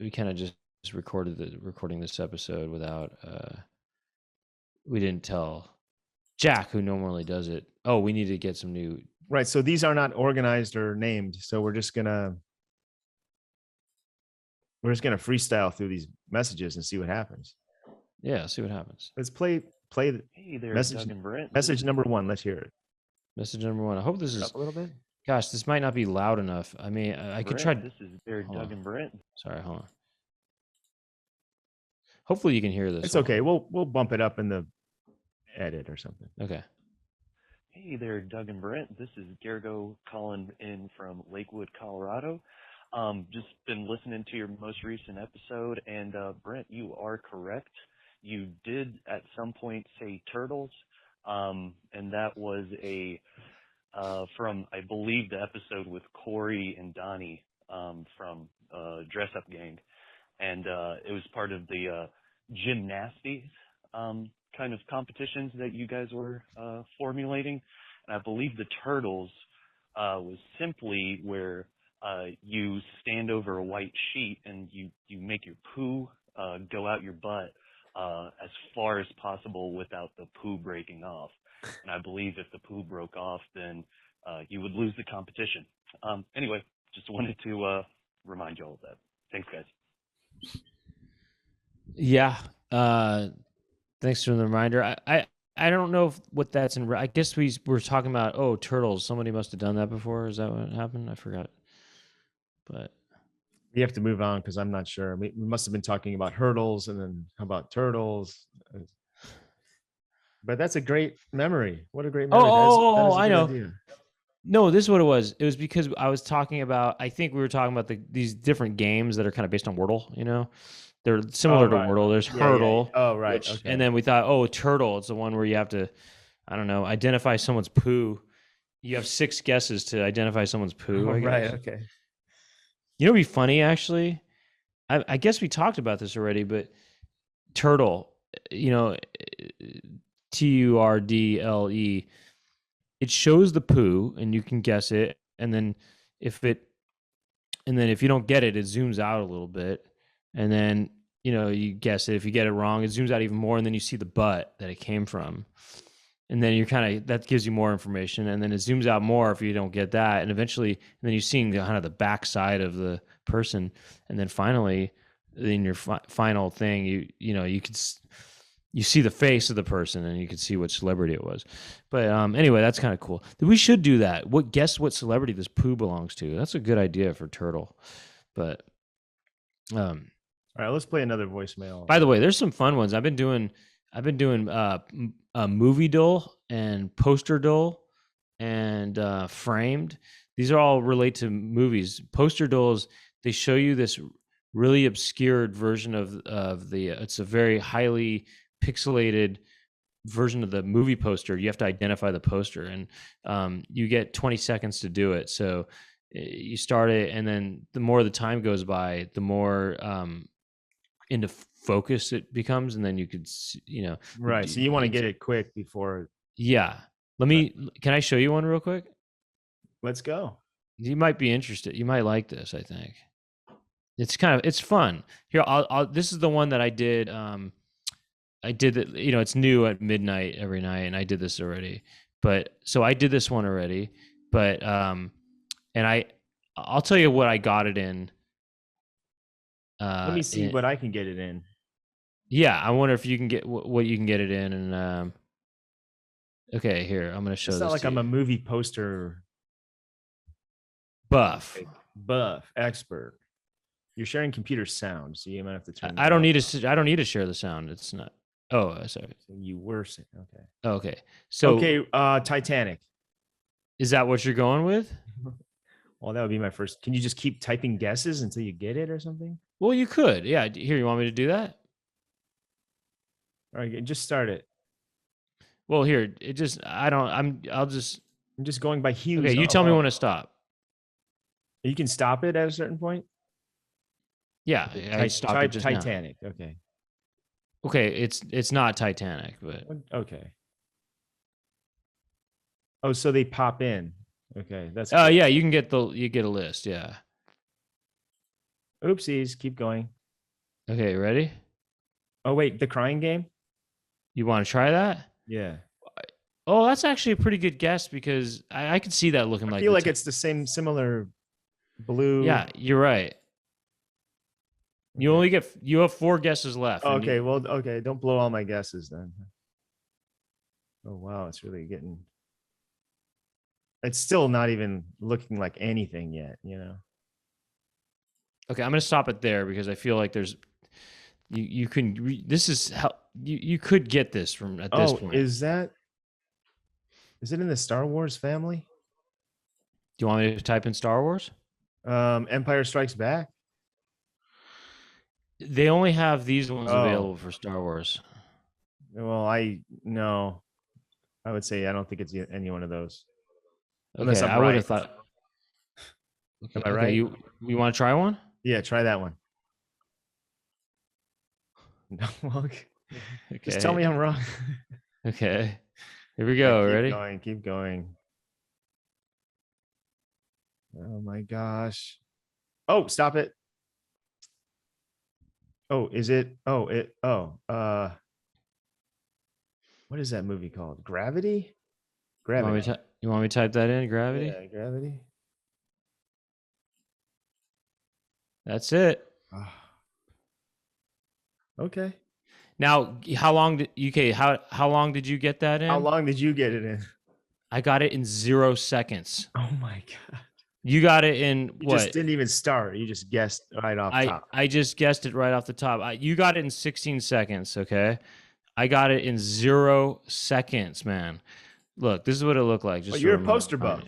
kind of just recording this episode without we didn't tell Jack, who normally does it. Oh, we need to get some new.
Right. So these are not organized or named. So we're just gonna freestyle through these messages and see what happens.
Yeah, see what happens.
Let's play the
hey there,
message.
Doug and Brent.
Message number 1. Let's hear it.
Message number 1. I hope this is
up a little bit.
Gosh, this might not be loud enough. I mean, I could try.
This is there, Doug and Brent.
Sorry, hold on. Hopefully you can hear this.
It's okay. We'll bump it up in the edit or something.
Okay.
Hey there, Doug and Brent. This is Gergo calling in from Lakewood, Colorado. Just been listening to your most recent episode, and Brent, you are correct. You did at some point say turtles, and that was from, I believe, the episode with Corey and Donnie from Dress Up Gang. And it was part of the gymnastics kind of competitions that you guys were formulating. And I believe the turtles was simply where you stand over a white sheet and you make your poo go out your butt as far as possible without the poo breaking off. And I believe if the poo broke off, then you would lose the competition. Anyway, just wanted to remind you all of that. Thanks, guys.
Yeah. Thanks for the reminder. I don't know what that's in. I guess we were talking about, turtles. Somebody must have done that before. Is that what happened? I forgot. But
we have to move on because I'm not sure. We must have been talking about hurdles, and then how about turtles? But that's a great memory. What a great memory.
I know. Idea. No, this is what it was. It was because I was talking about, I think we were talking about these different games that are kind of based on Wordle, They're similar to Wordle. There's Hurdle.
Yeah. Oh, right. Okay.
And then we thought, Turtle. It's the one where you have to, I don't know, identify someone's poo. You have 6 guesses to identify someone's poo.
Right. Okay.
It'd be funny, actually. I guess we talked about this already, but turtle, TURDLE, it shows the poo and you can guess it. And then if you don't get it, it zooms out a little bit. And then, you guess it. If you get it wrong, it zooms out even more. And then you see the butt that it came from. And then that gives you more information. And then it zooms out more if you don't get that. And eventually, then you're seeing the back side of the person. And then finally, in your final thing, you could, you see the face of the person and you can see which celebrity it was. But anyway, that's kind of cool. We should do that. Guess what celebrity this poo belongs to? That's a good idea for Turtle. But
all right, let's play another voicemail.
by the way, there's some fun ones. I've been doing movie dull and poster dull and framed. These are all relate to movies. Poster dulls, they show you this really obscured version of the it's a very highly pixelated version of the movie poster. You have to identify the poster, and you get 20 seconds to do it. So you start it, and then the more the time goes by, the more into focus it becomes, and then you could,
right. So you want to get it quick before.
Yeah. Can I show you one real quick?
Let's go.
You might be interested. You might like this, I think. It's fun. Here, this is the one that I did. I did it, it's new at midnight every night, and I did this already. But so I did this one already, but and I'll tell you what I got it in.
Let me see what I can get it in.
Yeah, I wonder if you can get what you can get it in. And okay, here, I'm going to show this.
It's not like I'm a movie poster
buff
expert. You're sharing computer sound, so you might have to turn.
I don't need to share the sound. It's not. Oh, sorry.
So you were saying okay.
Okay. So
Titanic.
Is that what you're going with?
Well, that would be my first. Can you just keep typing guesses until you get it or something?
Well, you could. Yeah. Here, you want me to do that?
All right, just start it.
Well, here, I'm
just going by hues.
Okay, you tell me when to stop.
You can stop it at a certain point.
Yeah, I stopped it just
Titanic.
Now.
Okay.
Okay, it's not Titanic, but
okay. Oh, so they pop in. Okay, that's.
Oh, yeah, you get a list. Yeah.
Oopsies. Keep going.
Okay, ready?
Oh wait, the crying game.
You want to try that?
Yeah.
Oh, that's actually a pretty good guess because I could see that looking like.
I feel like it's the similar blue.
Yeah, you're right. You have 4 guesses left.
Okay, okay. Don't blow all my guesses then. Oh wow, it's really getting. It's still not even looking like anything yet,
Okay, I'm gonna stop it there because I feel like there's. You can. This is how you could get this from at this point.
Is it in the Star Wars family?
Do you want me to type in Star Wars?
Empire Strikes Back.
They only have these ones available for Star Wars.
Well, I would say I don't think it's any one of those.
Okay, I would have thought. Okay,
Am I right?
You want to try one?
Yeah, try that one. No, okay. Just tell me I'm wrong.
Okay, here we go.
Keep
Ready?
Keep going. Oh my gosh! Oh, stop it! Oh, is it? Oh, it. Oh, what is that movie called? Gravity. Gravity.
You want me to type that in? Gravity.
Yeah, Gravity.
That's it.
Okay.
Now, how long did how long did you get that in?
How long did you get it in?
I got it in 0 seconds.
Oh my god!
You got it in
You
what?
just didn't even start. You just guessed right off top.
I just guessed it right off the top. You got it in 16 seconds. Okay, I got it in 0 seconds, man. Look, this is what it looked like. Just
you're a poster buff.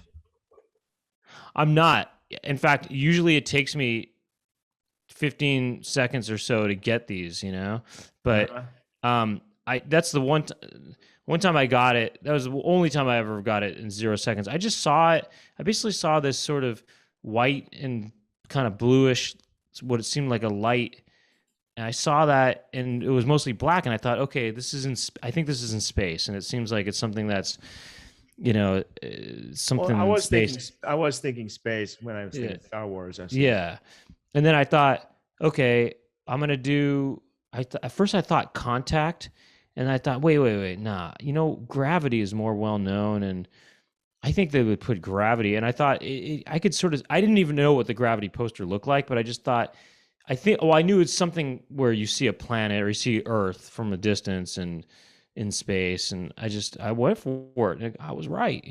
I'm not. In fact, usually it takes me 15 seconds or so to get these, but that's the one time I got it. That was the only time I ever got it in 0 seconds. I just saw it. I basically saw this sort of white and kind of bluish, what it seemed like a light. And I saw that, and it was mostly black. And I thought, okay, I think this is in space, and it seems like it's something that's, something.
Well,
space.
I was thinking space when I was thinking Star Wars.
Yeah, and then I thought, okay, I'm gonna do. At first I thought Contact, and I thought, wait, nah. Gravity is more well known, and I think they would put Gravity. And I thought I could sort of. I didn't even know what the Gravity poster looked like, but I just thought I think. Oh, I knew it's something where you see a planet or you see Earth from a distance and in space, and I went for it. And I was right.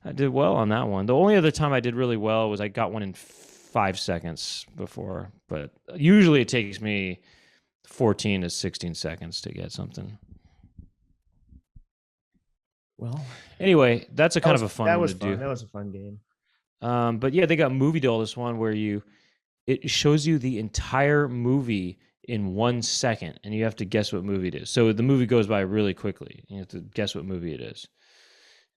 I did well on that one. The only other time I did really well was I got one in 5 seconds before, but usually it takes me 14 to 16 seconds to get something.
Well,
anyway, that's a kind of a fun
that
one
was
to
fun.
do.
That was a fun game.
But yeah, they got Movie Doll, this one where it shows you the entire movie in 1 second, and you have to guess what movie it is. So the movie goes by really quickly. You have to guess what movie it is.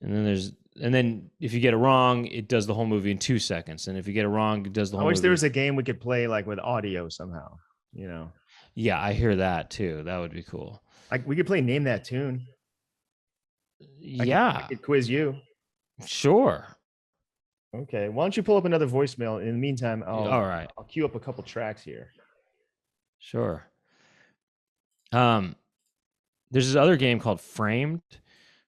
And then if you get it wrong, it does the whole movie in 2 seconds. And if you get it wrong, it does the whole
I wish
movie.
there was a game we could play like with audio somehow.
Yeah, I hear that too. That would be cool.
We could play Name That Tune.
Yeah.
I could quiz you.
Sure.
Okay. Why don't you pull up another voicemail? In the meantime,
all right.
I'll queue up a couple tracks here.
Sure. There's this other game called Framed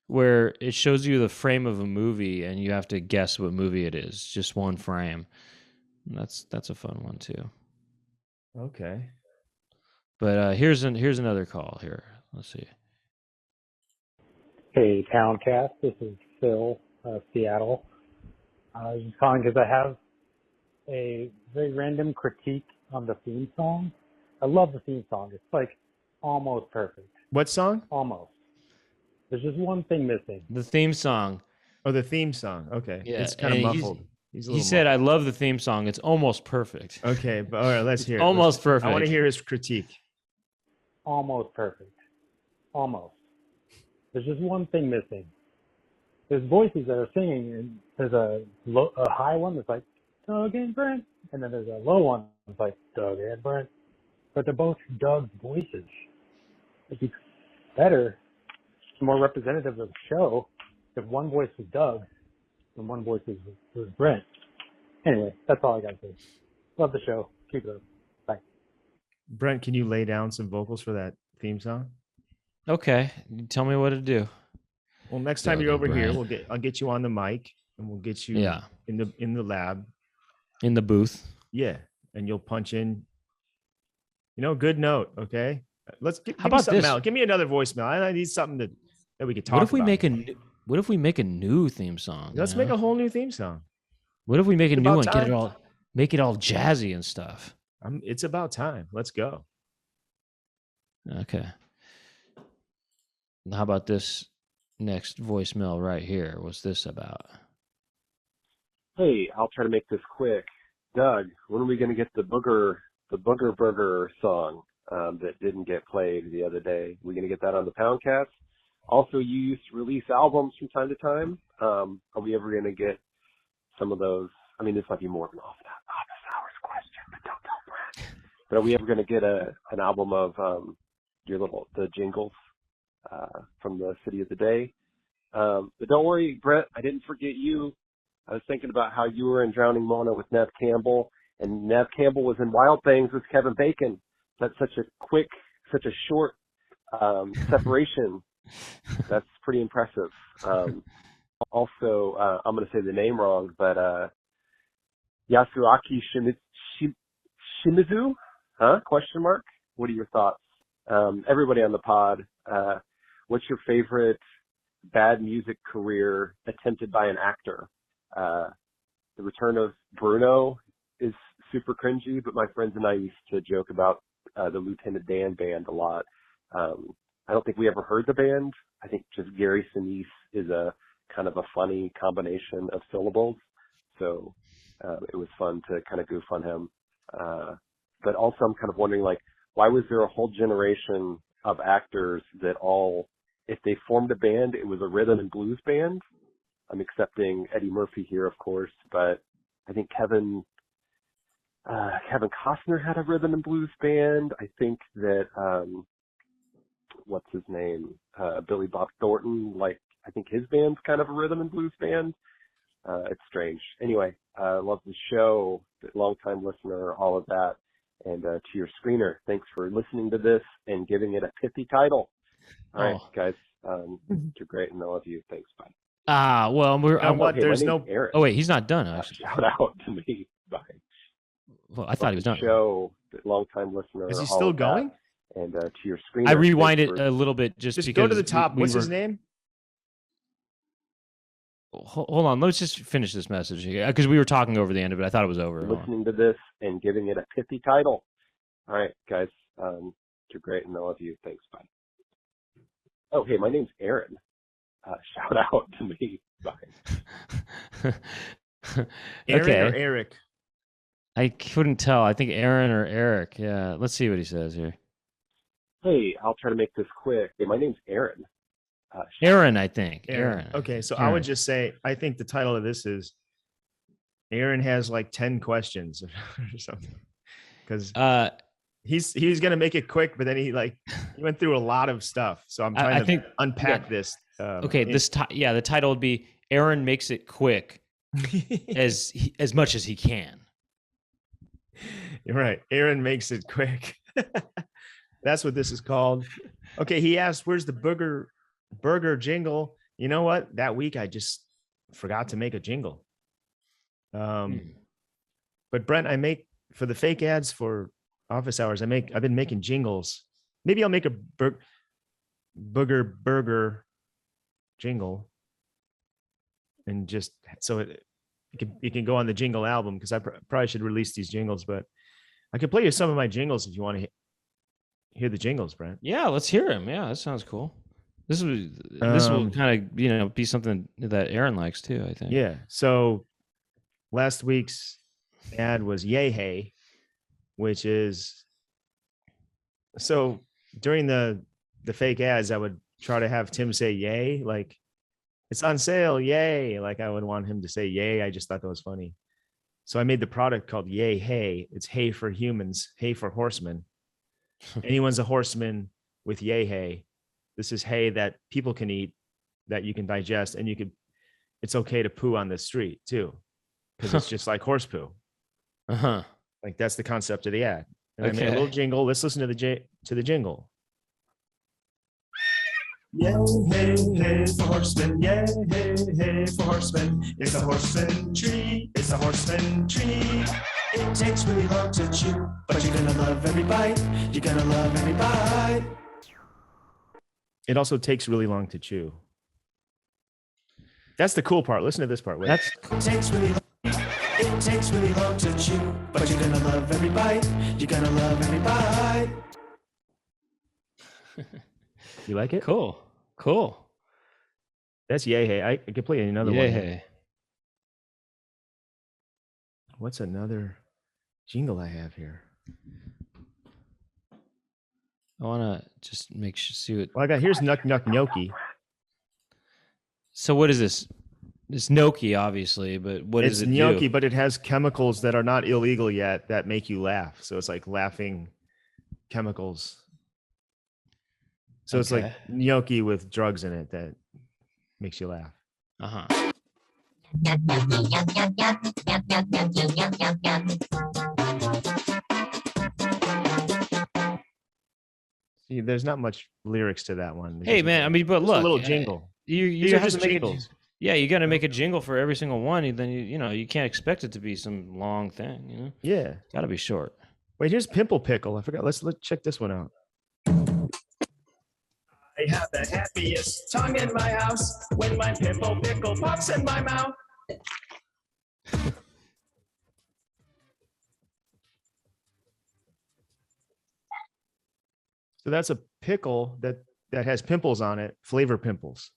where it shows you the frame of a movie and you have to guess what movie it is. Just one frame. That's a fun one too.
Okay.
But here's another call here. Let's see.
Hey, Poundcast. This is Phil, Seattle. I was just calling because I have a very random critique on the theme song. I love the theme song. It's like almost perfect.
What song?
Almost. There's just one thing missing.
The theme song.
Oh, the theme song. Okay.
Yeah,
It's kind of muffled.
He said, "I love the theme song. It's almost perfect."
Okay, but all right, let's hear it.
Almost perfect.
I want to hear his critique.
Almost perfect. Almost. There's just one thing missing. There's voices that are singing, and there's a high one that's like, Doug and Brent, and then there's a low one that's like, Doug and Brent. But they're both Doug's voices. It'd be better, more representative of the show, if one voice was Doug and one voice was Brent. Anyway, that's all I got to say. Love the show. Keep it up. Bye.
Brent, can you lay down some vocals for that theme song?
Okay, tell me what to do.
Well, next time you're over here, I'll get you on the mic and we'll get you in the lab.
In the booth.
Yeah. And you'll punch in, good note. Okay. How
about
something
this?
else. Give me another voicemail. I need something that we could talk
What if we
about.
What if we make a new theme song?
Let's make a whole new theme song.
What if we make a new one,
time.
make it all jazzy and stuff?
It's about time. Let's go.
Okay. How about this next voicemail right here? What's this about?
Hey, I'll try to make this quick. Doug, when are we going to get the Booger Burger song that didn't get played the other day? We're going to get that on the Poundcast. Also, you used to release albums from time to time. Are we ever going to get some of those? I mean, this might be more of an office hours question, but don't tell Brad. But are we ever going to get an album of the jingles from the City of the Day? But don't worry, Brett, I didn't forget you. I was thinking about how you were in Drowning Mona with Nev Campbell, and Nev Campbell was in Wild Things with Kevin Bacon. That's such a short separation. That's pretty impressive. Also, I'm going to say the name wrong, but Yasuaki Shimizu? Huh? Question mark? What are your thoughts? Everybody on the pod, what's your favorite bad music career attempted by an actor? The return of Bruno is super cringy, but my friends and I used to joke about the Lieutenant Dan band a lot. I don't think we ever heard the band. I think just Gary Sinise is a kind of a funny combination of syllables. So it was fun to kind of goof on him. But also I'm kind of wondering, why was there a whole generation of actors that if they formed a band, it was a rhythm and blues band? I'm accepting Eddie Murphy here, of course, but I think Kevin Costner had a rhythm and blues band. I think that, what's his name? Billy Bob Thornton, I think his band's kind of a rhythm and blues band. It's strange. Anyway, love the show, long-time listener, all of that. And to your screener, thanks for listening to this and giving it a pithy title. All right, guys, you're great, and I love you. Thanks, bye.
Well,
There's no.
Eric.
Oh wait, he's not done. Actually.
Shout out to me. Bye.
Well, I thought he was done.
Show, long-time listener.
Is he
all
still
of that.
going?
And to your screen.
I rewinded a little bit just
Just
because
go to the top.
we
What's
were,
his name?
Hold on. Let's just finish this message because we were talking over the end of it. I thought it was over. Hold on.
Listening to this and giving it a pithy title. All right, guys. You're great, and I love you. Thanks. Bye. Oh, hey, my name's Aaron. Shout out to me. Bye.
Aaron
Okay.
or Eric?
I couldn't tell. I think Aaron or Eric. Yeah. Let's see what he says here.
Hey, I'll try to make this quick. Hey, my name's Aaron.
Aaron, I think. Aaron.
Okay, so I
Aaron.
would just say I think the title of this is Aaron has like 10 questions or something. Because he's gonna make it quick, but then he went through a lot of stuff. So I'm trying to unpack this.
Okay, the title would be Aaron makes it quick as much as he can.
You're right. Aaron makes it quick. That's what this is called. Okay, he asked, "Where's the burger jingle?" You know what? That week I just forgot to make a jingle. But Brent, I make for the fake ads for office hours. I've been making jingles. Maybe I'll make a booger burger jingle, and just so it can go on the jingle album, because I probably should release these jingles. But I could play you some of my jingles if you want to hear the jingles, Brent.
Yeah, let's hear him. Yeah, that sounds cool. This will kind of be something that Aaron likes too, I think.
Yeah. So last week's ad was Yay Hey, which is so during the fake ads, I would try to have Tim say yay, like it's on sale, yay. Like I would want him to say yay. I just thought that was funny. So I made the product called Yay Hey. It's hay for humans, hay for horsemen. Anyone's a horseman with Yay Hey. This is hay that people can eat, that you can digest, and it's okay to poo on the street too, because it's just like horse poo. Like that's the concept of the ad. And I made a little jingle. Let's listen to the jingle. Yay, hey, hey for horsemen. Yay, hey, hey for horsemen. It's a horseman tree. It's a horseman tree. It takes really long to chew, but you're gonna love every bite. You're gonna love every bite. It also takes really long to chew. That's the cool part. Listen to this part. Wait.
That's cool.
It takes really long to chew, but you're gonna love every bite. You're gonna love every bite. You like it?
Cool.
That's Yay Hey. I could play another
Yay
one.
Hey.
What's another jingle I have here?
I want to just see what.
Well, here's Nuck Nuck Gnocchi.
So what is this? It's gnocchi, obviously, but what
It's
does it
gnocchi,
do?
but it has chemicals that are not illegal yet that make you laugh. So it's like laughing chemicals. So it's like gnocchi with drugs in it that makes you laugh. See, there's not much lyrics to that one.
Hey, man, I mean, but look,
a little jingle.
You have to make
jingles.
You got to make a jingle for every single one. Then you can't expect it to be some long thing. You know,
Yeah,
got to be short.
Wait, here's Pimple Pickle. I forgot. Let's check this one out. I have the happiest tongue in my house when my pimple pickle pops in my mouth. So that's a pickle that has pimples on it, flavor pimples.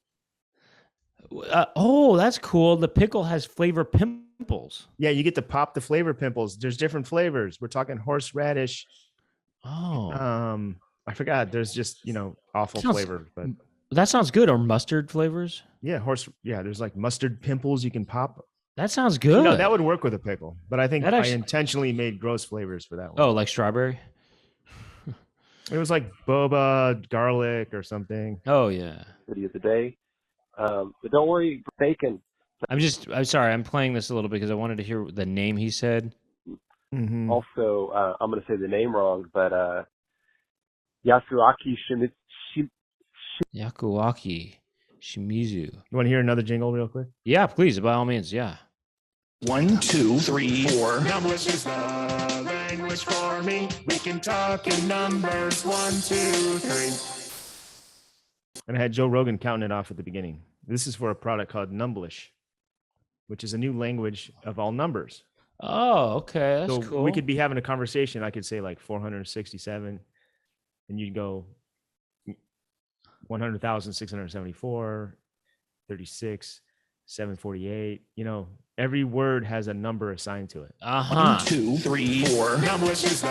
That's cool. The pickle has flavor pimples.
Yeah, you get to pop the flavor pimples. There's different flavors. We're talking horseradish. I forgot. There's just awful flavors, but
that sounds good. Or mustard flavors.
Yeah, there's like mustard pimples you can pop.
That sounds good.
That would work with a pickle, but I think
I
intentionally made gross flavors for that one.
Oh, like strawberry.
It was like boba, garlic, or something.
Oh yeah.
Video of the day, but don't worry, bacon.
I'm sorry. I'm playing this a little bit because I wanted to hear the name he said.
Mm-hmm.
Also, I'm going to say the name wrong, but Yasuaki
Yakuaki Shimizu.
You want to hear another jingle real quick?
Yeah, please, by all means. Yeah.
1, 2, 3, 4.
Numbless is the language for me. We can talk in numbers. 1, 2, 3. And I had Joe Rogan counting it off at the beginning. This is for a product called Numblish, which is a new language of all numbers.
Oh, okay. That's
So
cool.
we could be having a conversation. I could say like 467, and you'd go 100,674, 36, 748. You know, every word has a number assigned to it.
1, 2, 3, 4.
Numblish is the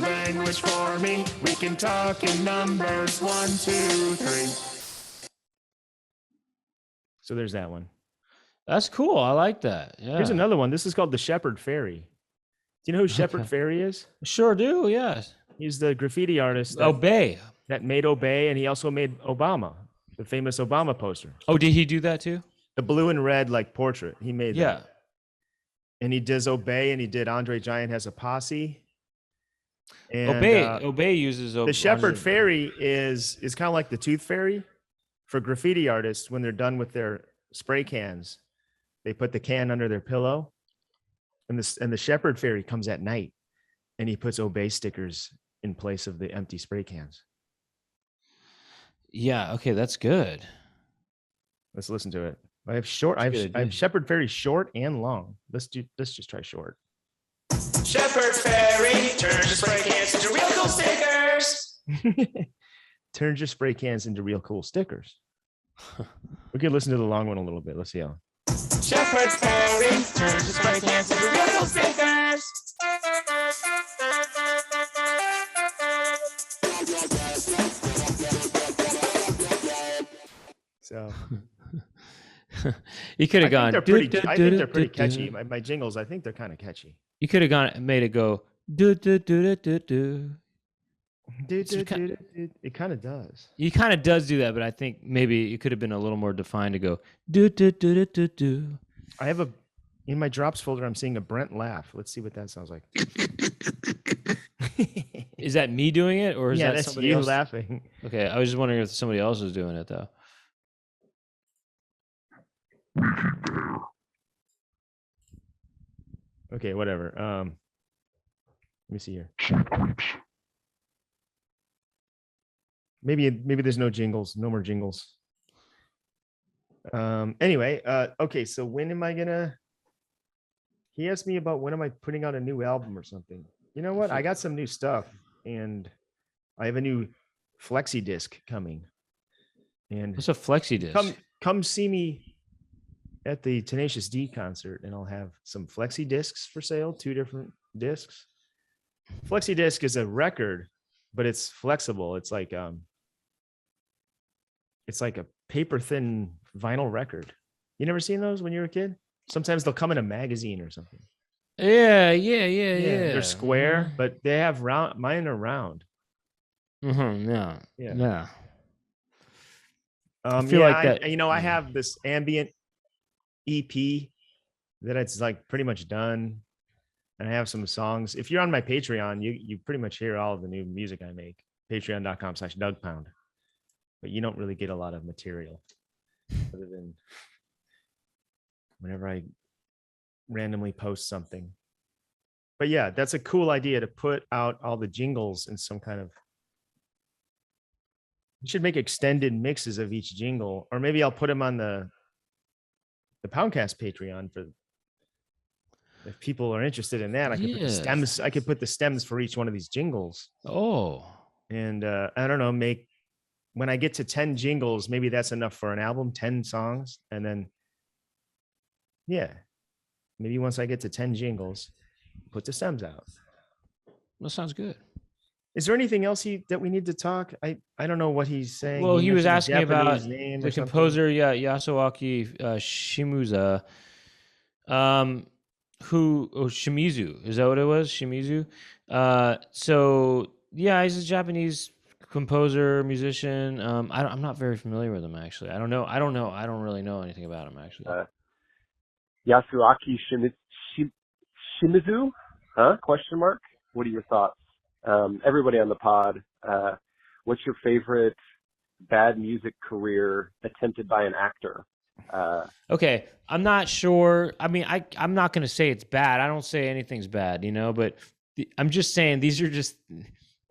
language for me. We can talk in numbers. 1, 2, 3. So there's that one.
That's cool. I like that. Yeah.
Here's another one. This is called the Shepherd Fairy. Do you know who Shepherd
Okay.
Fairy is?
Sure do. Yes.
He's the graffiti artist
Obey.
that made Obey, and he also made Obama, the famous Obama poster.
Oh, did he do that too?
The blue and red like portrait. He made
Yeah.
that. And he does Obey, and he did Andre Giant Has a Posse. And,
Obey uses
the Shepherd Fairy is kind of like the Tooth Fairy for graffiti artists. When they're done with their spray cans, they put the can under their pillow, and the Shepherd Fairy comes at night, and he puts Obey stickers in place of the empty spray cans.
Yeah. Okay, that's good.
Let's listen to it. I have Shepherd Fairy short and long. Let's just try short. Shepherd's Fairy turns your spray cans into real cool stickers. Turns your spray cans into real cool stickers. We could listen to the long one a little bit. Let's see how. Shepherd's Fairy turns your spray cans into real cool stickers. So
You could have gone.
I think they're pretty catchy. My jingles, I think they're kind of catchy.
You could have made it go. Do do do do do do.
It kind of does.
He kind of does do that, but I think maybe it could have been a little more defined to go do do do do do do.
I have in my drops folder. I'm seeing a Brent laugh. Let's see what that sounds like.
Is that me doing it, or is that
that's
somebody
you
else
laughing?
Okay, I was just wondering if somebody else was doing it though.
Okay, whatever. Let me see here. Maybe there's no jingles, no more jingles. Anyway, okay, so when am I gonna? He asked me about when am I putting out a new album or something. You know what? I got some new stuff, and I have a new flexi disc coming. And
What's a flexi disc?
come see me at the Tenacious D concert, and I'll have some flexi discs for sale, 2 different discs. Flexi disc is a record, but it's flexible. It's like a paper thin vinyl record. You never seen those when you were a kid? Sometimes they'll come in a magazine or something.
Yeah.
They're square, but they have round. Mine are round.
Mm-hmm. Yeah.
I
feel like that.
I have this ambient EP that it's like pretty much done, and I have some songs. If you're on my Patreon, you pretty much hear all of the new music I make. Patreon.com/DougPound. But you don't really get a lot of material other than whenever I randomly post something. But yeah, that's a cool idea to put out all the jingles in some kind of. You should make extended mixes of each jingle, or maybe I'll put them on the Poundcast Patreon for if people are interested in that. I could put the stems. I could put the stems for each one of these jingles.
Oh,
and I don't know. When I get to 10 jingles, maybe that's enough for an album. 10 songs, and then maybe once I get to 10 jingles, put the stems out.
that sounds good.
Is there anything else that we need to talk? I don't know what he's saying.
Well, he was
mentioned a
asking about
Japanese name
the
or something.
composer, Yasuaki Shimizu. Shimizu, is that what it was? Shimizu. So yeah, he's a Japanese composer, musician. I'm not very familiar with him actually. I don't know. I don't really know anything about him actually.
Yasuaki Shimizu? Huh? Question mark? What are your thoughts? Everybody on the pod, what's your favorite bad music career attempted by an actor?
Okay, I'm not sure. I mean, I'm not going to say it's bad. I don't say anything's bad, but I'm just saying these are just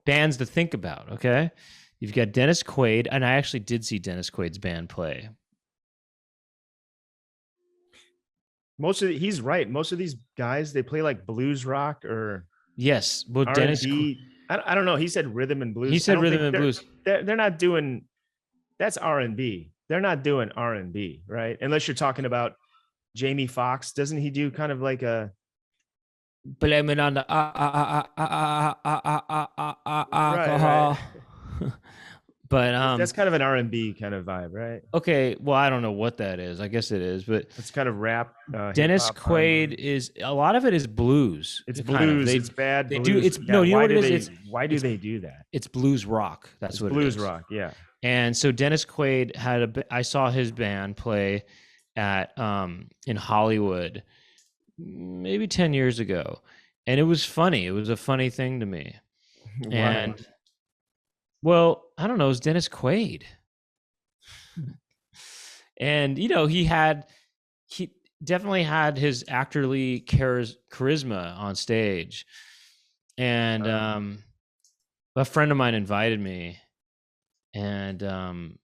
bands to think about, okay? You've got Dennis Quaid, and I actually did see Dennis Quaid's band play.
He's right. Most of these guys, they play like blues rock or
Yes, well,
R&B. I don't know. He said rhythm and blues.
He said
I don't
rhythm
think
and blues.
They're not doing. That's R&B. They're not doing R&B, right? Unless you're talking about Jamie Foxx. Doesn't he do kind of like a
Blame it on the alcohol. But
that's kind of an R&B kind of vibe, right?
okay, well, I don't know what that is. I guess it is, but
It's kind of rap.
Dennis
hip-hop,
Quaid
R&B.
is a lot of it is blues.
It's
kind of.
blues. It's bad.
They
blues.
do. It's
Yeah,
no. You know
why
what
do
it is?
why do they do that?
It's blues rock. That's
It's
what
blues
it is.
rock. Yeah.
And so Dennis Quaid I saw his band play at in Hollywood maybe 10 years ago, and it was funny. It was a funny thing to me.
Why?
And well, I don't know, it's Dennis Quaid. And he definitely had his actorly charisma on stage. And a friend of mine invited me, and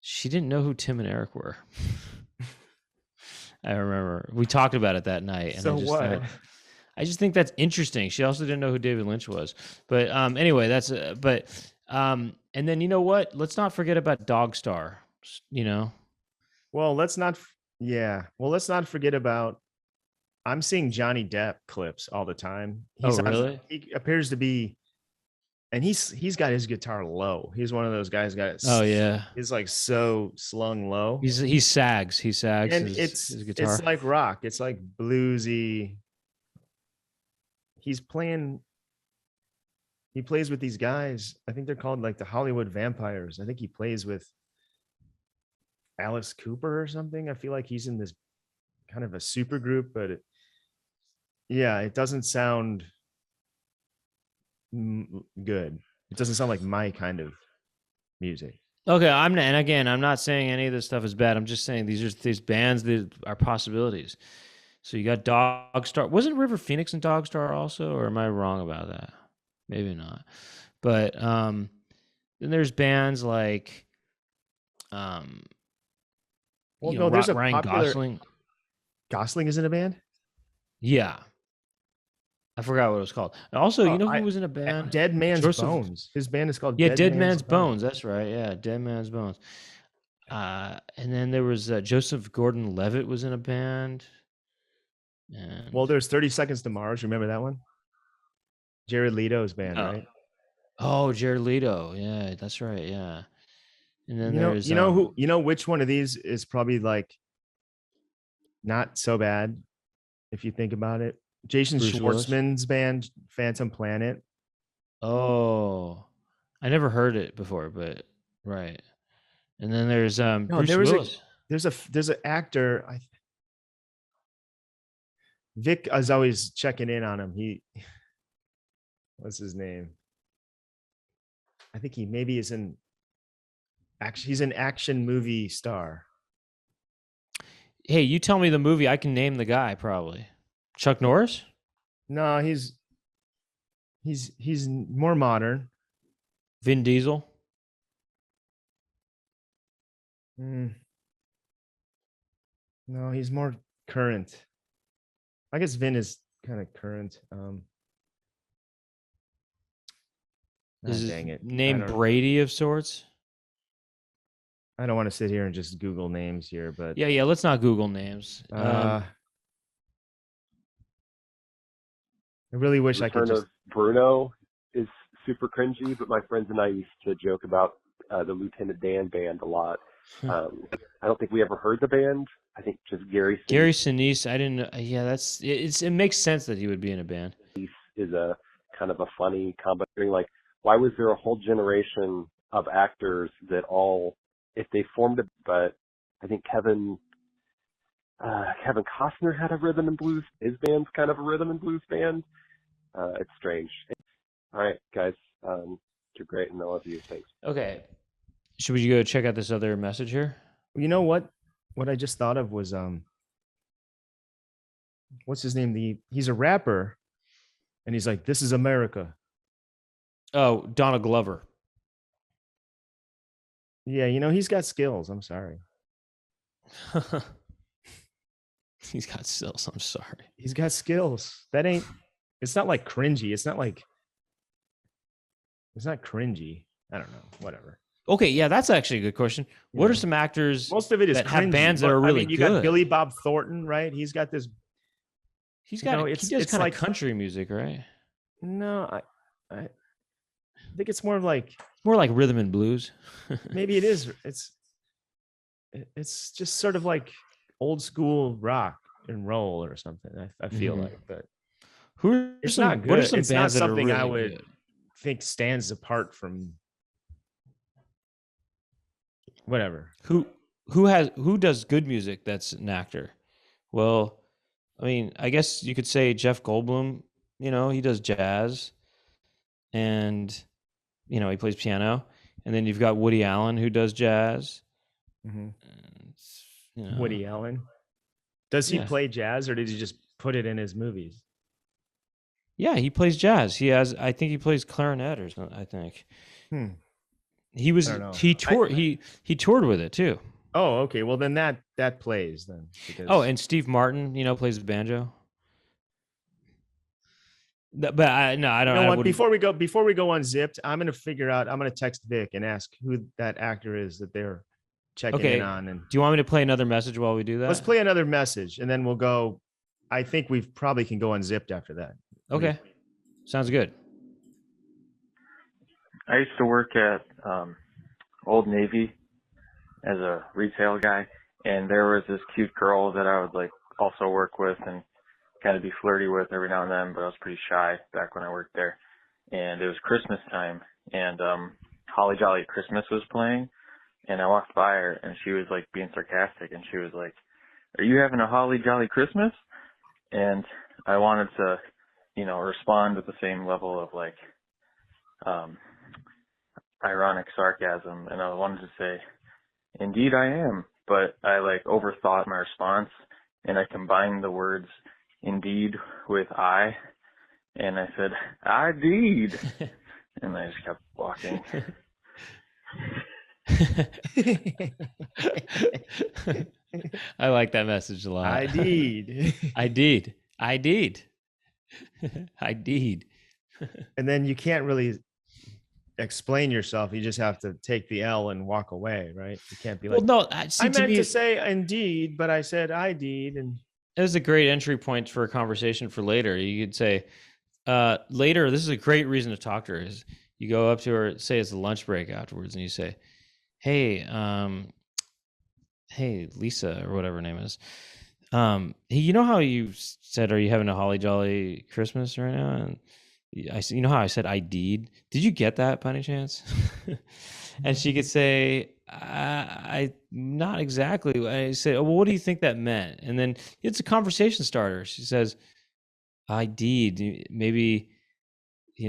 she didn't know who Tim and Eric were. I remember we talked about it that night, and
So what?
I just think that's interesting. She also didn't know who David Lynch was, but anyway, that's and then you know what? Let's not forget about Dog Star.
Well, let's not. Yeah. Well, let's not forget about. I'm seeing Johnny Depp clips all the time.
Really?
He appears to be, and he's got his guitar low. He's one of those guys got it.
Oh yeah,
He's like so slung low.
he sags. He sags.
And
his guitar.
it's like rock. It's like bluesy. He plays with these guys. I think they're called like the Hollywood Vampires. I think he plays with Alice Cooper or something. I feel like he's in this kind of a super group, but it doesn't sound good. It doesn't sound like my kind of music.
Okay, I'm not saying any of this stuff is bad. I'm just saying these bands that are possibilities. So you got Dog Star. Wasn't River Phoenix and Dog Star also, or am I wrong about that? Maybe not. But then there's bands like
There's a
Ryan
popular
Gosling.
Gosling is in a band?
Yeah. I forgot what it was called. Also, who was in a band?
Dead Man's Bones. His band is called
Dead Man's Bones. That's right. Yeah, Dead Man's Bones. And then there was Joseph Gordon-Levitt was in a band. And
well, there's 30 Seconds to Mars. Remember that one? Jared Leto's band, right?
Oh, Jared Leto. Yeah, that's right. Yeah. And then there's
which one of these is probably like not so bad if you think about it. Jason
Bruce
Schwartzman's band, Phantom Planet.
Oh, I never heard it before, but right. And then there's Bruce Willis.
There's an actor. Vic is always checking in on him. What's his name? I think he maybe is in action. He's an action movie star.
Hey, you tell me the movie, I can name the guy probably. Chuck Norris?
No, he's more modern.
Vin Diesel?
No, he's more current. I guess Vin is kind of current.
Dang it. Name Brady of sorts?
I don't want to sit here and just Google names here, but
yeah, let's not Google names.
I really wish I could just.
Bruno is super cringy, but my friends and I used to joke about the Lieutenant Dan band a lot. I don't think we ever heard the band. I think just Gary
Sinise. I didn't know. Yeah, it makes sense that he would be in a band.
Is a kind of a funny combination. Like, why was there a whole generation of actors that all, if they formed but I think Kevin Costner had a rhythm and blues. His band's kind of a rhythm and blues band. It's strange. All right, guys, you're great, and I love you. Thanks.
Okay, should we go check out this other message here?
You know what? What I just thought of was what's his name? He's a rapper, and he's like, "This is America."
Oh, Donald Glover.
Yeah, he's got skills. I'm sorry.
He's got skills. I'm sorry.
He's got skills. It's not like cringy. It's not cringy. I don't know. Whatever.
Okay, yeah, that's actually a good question. What are some actors
Most of it is
that have
cringy,
bands that
but,
are really
you
good?
got Billy Bob Thornton, right? He's got this.
He does kind
like
of country music, right?
No, I think it's more of like
More like rhythm and blues.
maybe it is. It's just sort of like old school rock and roll or something. I feel
Mhm.
like, but
It's
not good.
What are some
It's not
bands that are
something
really
I would
good?
think stands apart from whatever.
Who does good music that's an actor? Well, I mean, I guess you could say Jeff Goldblum. He does jazz, and he plays piano. And then you've got Woody Allen who does jazz.
Mhm.
And,
Woody Allen. Does he
Yeah.
play jazz or did he just put it in his movies?
Yeah, he plays jazz. I think he plays clarinet or something. I think he was.
I don't know.
He toured. He toured with it too.
Oh, okay. Well, then that plays then. Because
Oh, and Steve Martin, plays the banjo. But I don't.
you know
I
what?
wouldn't-
Before we go unzipped, I'm gonna text Vic and ask who that actor is that they're checking
Okay.
in on. And
Do you want me to play another message while we do that?
let's play another message and then we'll go. I think we probably can go unzipped after that.
Okay, sounds good.
I used to work at Old Navy as a retail guy, and there was this cute girl that I would like also work with and kind of be flirty with every now and then, but I was pretty shy back when I worked there. And it was Christmas time, and Holly Jolly Christmas was playing, and I walked by her, and she was like being sarcastic, and she was like, "Are you having a Holly Jolly Christmas?" And I wanted to, respond with the same level of like ironic sarcasm, and I wanted to say, "Indeed I am," but I like overthought my response, and I combined the words "indeed" with "I," and I said, "I deed," and I just kept walking.
I like that message a lot.
I did.
I did. I did. I did.
And then you can't really explain yourself. You just have to take the L and walk away, right? You can't be like,
Well, no, see,
I
to
meant
me,
to say indeed, but I said I did. And
it was a great entry point for a conversation for later. You could say, later, this is a great reason to talk to her. Is you go up to her, say it's a lunch break afterwards, and you say, hey, Lisa, or whatever her name is. Hey, you know how you said, are you having a holly jolly Christmas right now? And I said, you know how I said I did? Did you get that by any chance? And she could say, I not exactly. I say, oh, well, what do you think that meant? And then it's a conversation starter. She says, I did. Maybe,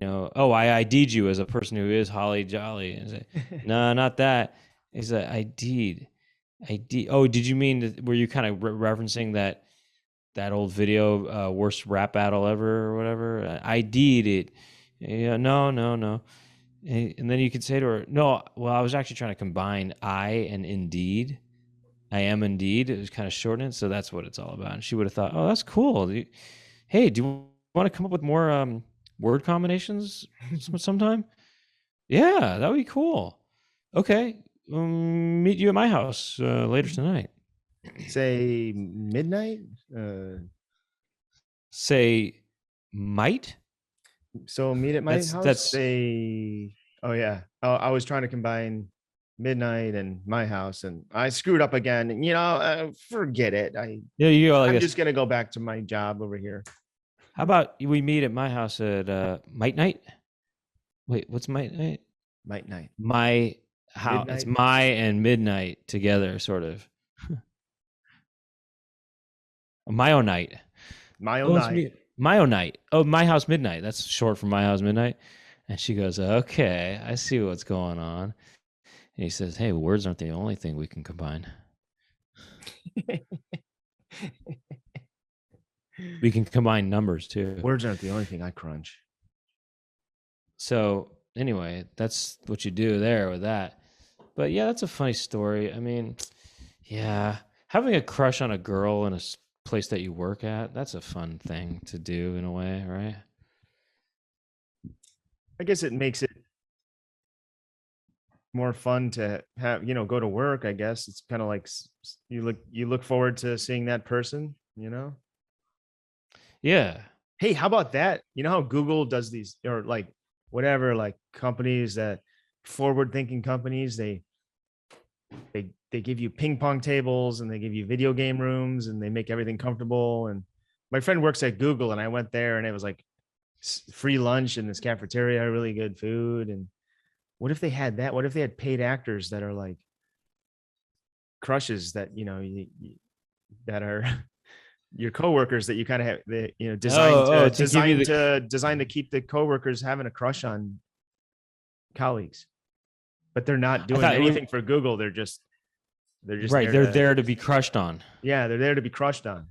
oh, I ID'd you as a person who is holly jolly. And I say, no, not that. He said, I did. Oh, did you mean, were you kind of referencing that old video, worst rap battle ever or whatever? I did it. Yeah, no. And then you could say to her, no, well, I was actually trying to combine I and indeed. I am indeed. It was kind of shortened. So that's what it's all about. And she would have thought, oh, that's cool. Hey, do you want to come up with more word combinations sometime? Yeah, that would be cool. Okay. Meet you at my house later tonight.
say midnight.
Say might.
So meet at my house. Oh yeah. Oh, I was trying to combine midnight and my house, and I screwed up again. Forget it.
Yeah, you go like
I'm
this.
just gonna go back to my job over here.
How about we meet at my house at might night? Wait, what's might night?
Might night.
My house. It's
Midnight?
my and midnight together, sort of. My night.
My
Oh,
own
it's
night.
me. My night. Oh, my house midnight. That's short for my house midnight. And she goes, okay, I see what's going on. And he says, hey, words aren't the only thing we can combine. We can combine numbers too.
Words aren't the only thing I crunch.
So anyway, that's what you do there with that. But yeah, that's a funny story. I mean, yeah, having a crush on a girl in a place that you work at, that's a fun thing to do in a way, right?
I guess it makes it more fun to have, go to work. I guess it's kind of like you look forward to seeing that person,
Yeah.
Hey, how about that? You know how Google does these, or like whatever, like companies that forward thinking companies, they give you ping pong tables and they give you video game rooms and they make everything comfortable. And my friend works at Google and I went there and it was like free lunch in this cafeteria, really good food. And what if they had that? What if they had paid actors that are like crushes that, that are your coworkers that you kind of have, designed to keep the coworkers having a crush on colleagues, but they're not doing anything for Google. They're just
right. They're there to be crushed on.
Yeah, they're there to be crushed on.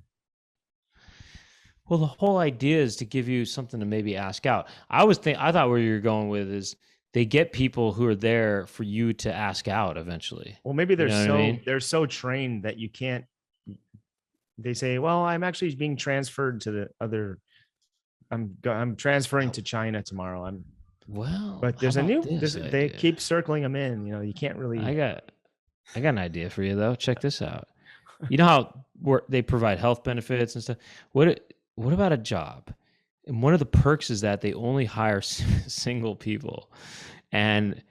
Well, the whole idea is to give you something to maybe ask out. I thought where you're going with is they get people who are there for you to ask out eventually.
Well, maybe they're so trained that you can't. They say, "Well, I'm actually being transferred to the other. I'm transferring to China tomorrow. But there's they keep circling them in. You can't really.
I got an idea for you though. Check this out. You know how they provide health benefits and stuff. What about a job? And one of the perks is that they only hire single people, and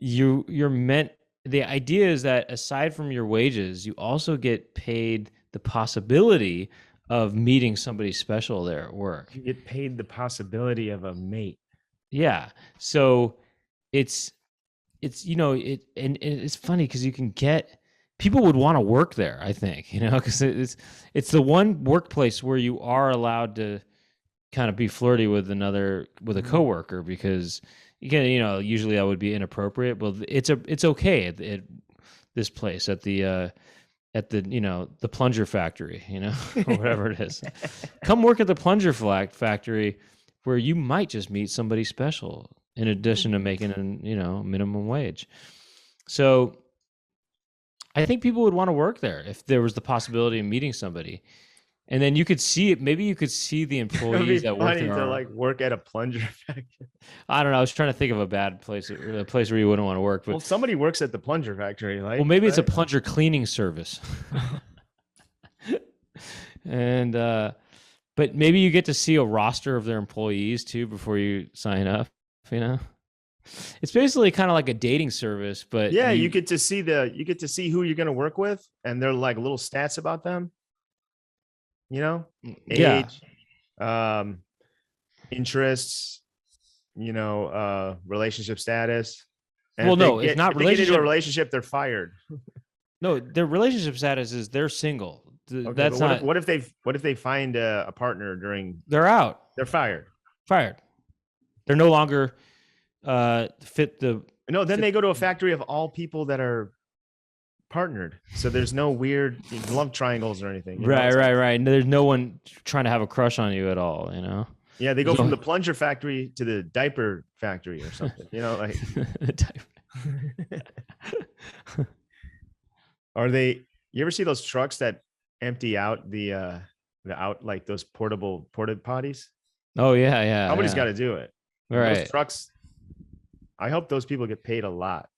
you're meant. The idea is that aside from your wages, you also get paid the possibility of meeting somebody special there at work.
You get paid the possibility of a mate.
Yeah. So it's and it's funny because you can get people would want to work there, I think, because it's the one workplace where you are allowed to kind of be flirty with a coworker, because you can, usually that would be inappropriate. Well, it's okay at this place at the the plunger factory, or whatever it is. Come work at the plunger factory where you might just meet somebody special in addition to making minimum wage. So I think people would want to work there if there was the possibility of meeting somebody. And then you could see it. Maybe you could see the employees that work there.
To like work at a plunger factory.
I don't know. I was trying to think of a bad place, a place where you wouldn't want to work. But
well, somebody works at the plunger factory.
Well, maybe it's a plunger cleaning service. And but maybe you get to see a roster of their employees too before you sign up. It's basically kind of like a dating service, but
yeah, you get to see who you're going to work with, and they're like little stats about them. Age, interests, relationship status. And
it's not relationship.
They get into a relationship, they're fired.
No, their relationship status is they're single.
Okay,
that's not.
What if they find a partner during?
They're out.
They're fired.
Fired. They're no longer fit the.
No, then they go to a factory of all people that are partnered, so there's no weird love triangles or anything.
Right. There's no one trying to have a crush on you at all.
Yeah, they go from the plunger factory to the diaper factory or something. Like. Are they? You ever see those trucks that empty out the like those porta potties?
Oh yeah.
Somebody's got to do it.
Right.
Those trucks. I hope those people get paid a lot.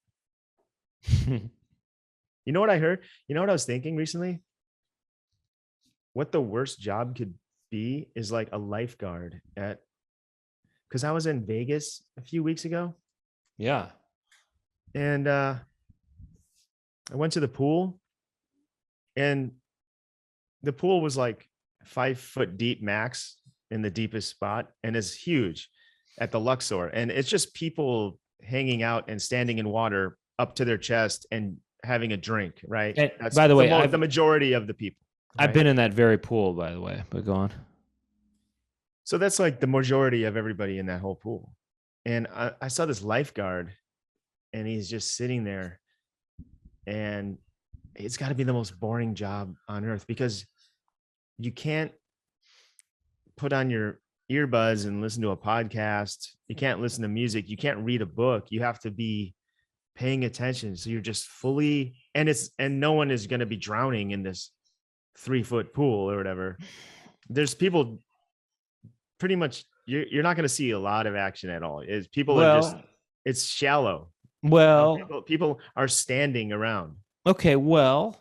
You know what I heard? You know what I was thinking recently? What the worst job could be is like a lifeguard because I was in Vegas a few weeks ago.
Yeah.
And I went to the pool, and the pool was like 5 foot deep max in the deepest spot, and it's huge at the Luxor. And it's just people hanging out and standing in water up to their chest and having a drink, right?
That's by the way,
the majority of the people. Right?
I've been in that very pool, by the way, but go on.
So that's like the majority of everybody in that whole pool. And I saw this lifeguard, and he's just sitting there, and it's got to be the most boring job on earth, because you can't put on your earbuds and listen to a podcast. You can't listen to music. You can't read a book. You have to be paying attention. So you're just fully, and no one is going to be drowning in this 3-foot pool or whatever. There's people pretty much, you're not going to see a lot of action at all. It's shallow.
Well,
people are standing around.
Okay, well,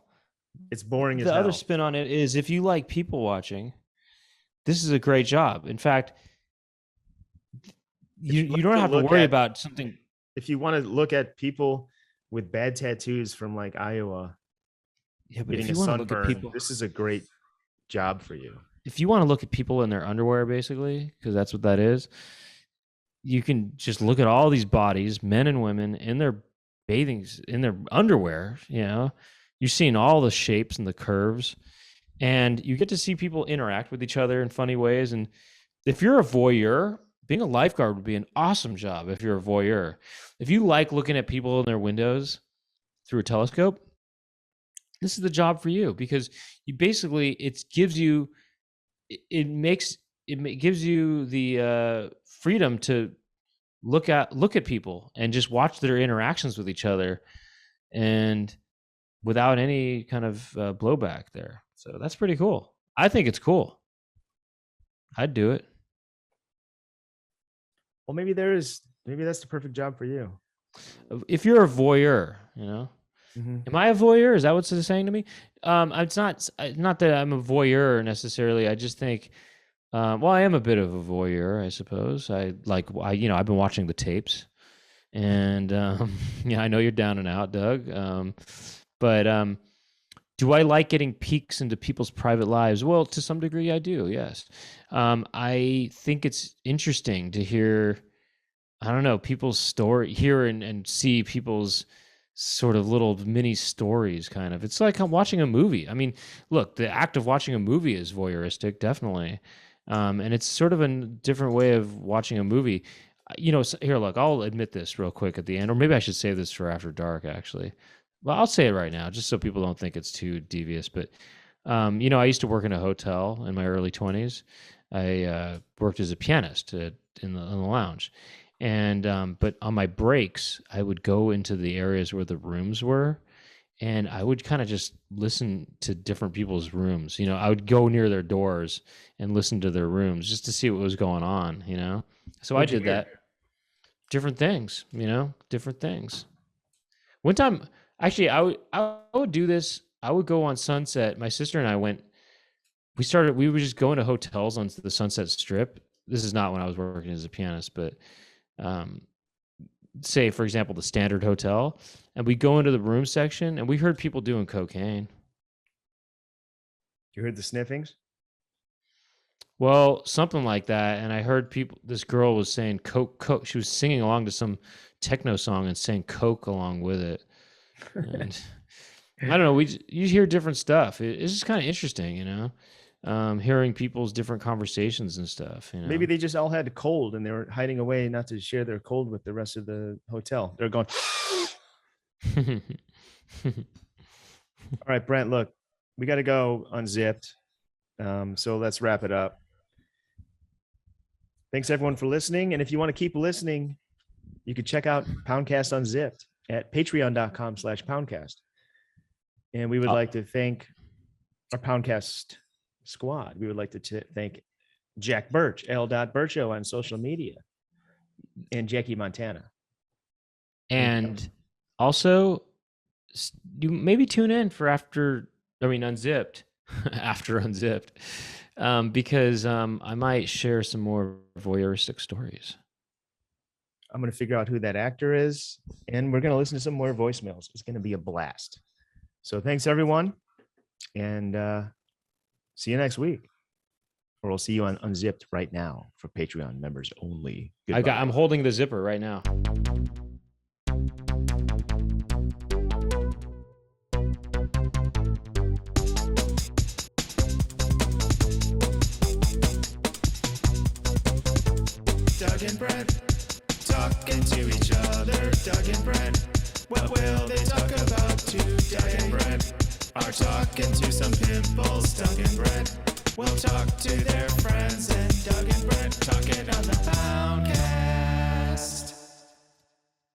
it's boring as
the
hell.
other spin on it is, if you like people watching, this is a great job. In fact, you don't have to worry about something.
If you want to look at people with bad tattoos from like Iowa,
but
getting
if you
a
want to
sunburn,
look at people,
this is a great job for you.
If you want to look at people in their underwear, basically, because that's what that is, you can just look at all these bodies, men and women, in their in their underwear. You're seeing all the shapes and the curves, and you get to see people interact with each other in funny ways. And if you're a voyeur, being a lifeguard would be an awesome job. If you're a voyeur, if you like looking at people in their windows through a telescope, this is the job for you, because you basically, it gives you the freedom to look at people and just watch their interactions with each other, and without any kind of blowback there. So that's pretty cool. I think it's cool. I'd do it.
Well, maybe that's the perfect job for you.
If you're a voyeur, Am I a voyeur? Is that what it's saying to me? It's not that I'm a voyeur necessarily. I just think, I am a bit of a voyeur, I suppose. I've been watching the tapes, and I know you're down and out, Doug. But do I like getting peeks into people's private lives? Well, to some degree, I do. Yes. I think it's interesting to hear, people's story, hear and see people's sort of little mini stories, kind of. It's like I'm watching a movie. I mean, look, the act of watching a movie is voyeuristic, definitely. And it's sort of a different way of watching a movie. Here, look, I'll admit this real quick at the end, or maybe I should save this for after dark, actually. Well, I'll say it right now, just so people don't think it's too devious. But, I used to work in a hotel in my early 20s. I worked as a pianist in the lounge. And but on my breaks, I would go into the areas where the rooms were, and I would kind of just listen to different people's rooms. I would go near their doors and listen to their rooms just to see what was going on. So
What'd
I did that. Different things. Different things. One time, actually, I would do this. I would go on Sunset. My sister and I went. We were just going to hotels on the Sunset Strip. This is not when I was working as a pianist, but. Say, for example, the Standard Hotel, and we go into the room section, and we heard people doing cocaine.
You heard the sniffings?
Well, something like that. And I heard this girl was saying coke, coke. She was singing along to some techno song and saying coke along with it. And I don't know. You hear different stuff. It's just kind of interesting, hearing people's different conversations and stuff.
Maybe they just all had a cold and they were hiding away not to share their cold with the rest of the hotel. They're going. All right, Brent, look, we got to go unzipped. So let's wrap it up. Thanks everyone for listening. And if you want to keep listening, you can check out Poundcast Unzipped at patreon.com/Poundcast. And we would like to thank our Poundcast squad. We would like to thank Jack Birch, L.Bircho on social media, and Jackie Montana.
And also, you maybe tune in for Unzipped, after Unzipped, because I might share some more voyeuristic stories.
I'm going to figure out who that actor is, and we're going to listen to some more voicemails. It's going to be a blast. So thanks, everyone, and see you next week. Or we'll see you on Unzipped right now for Patreon members only. Goodbye.
I'm holding the zipper right now.
Doug and Brent talking to each other. Doug and Brent, what will they talk about to Doug and Brent? talking to some pimples, Doug and Brent. We'll talk to their friends and Doug and Brent talking on the Poundcast.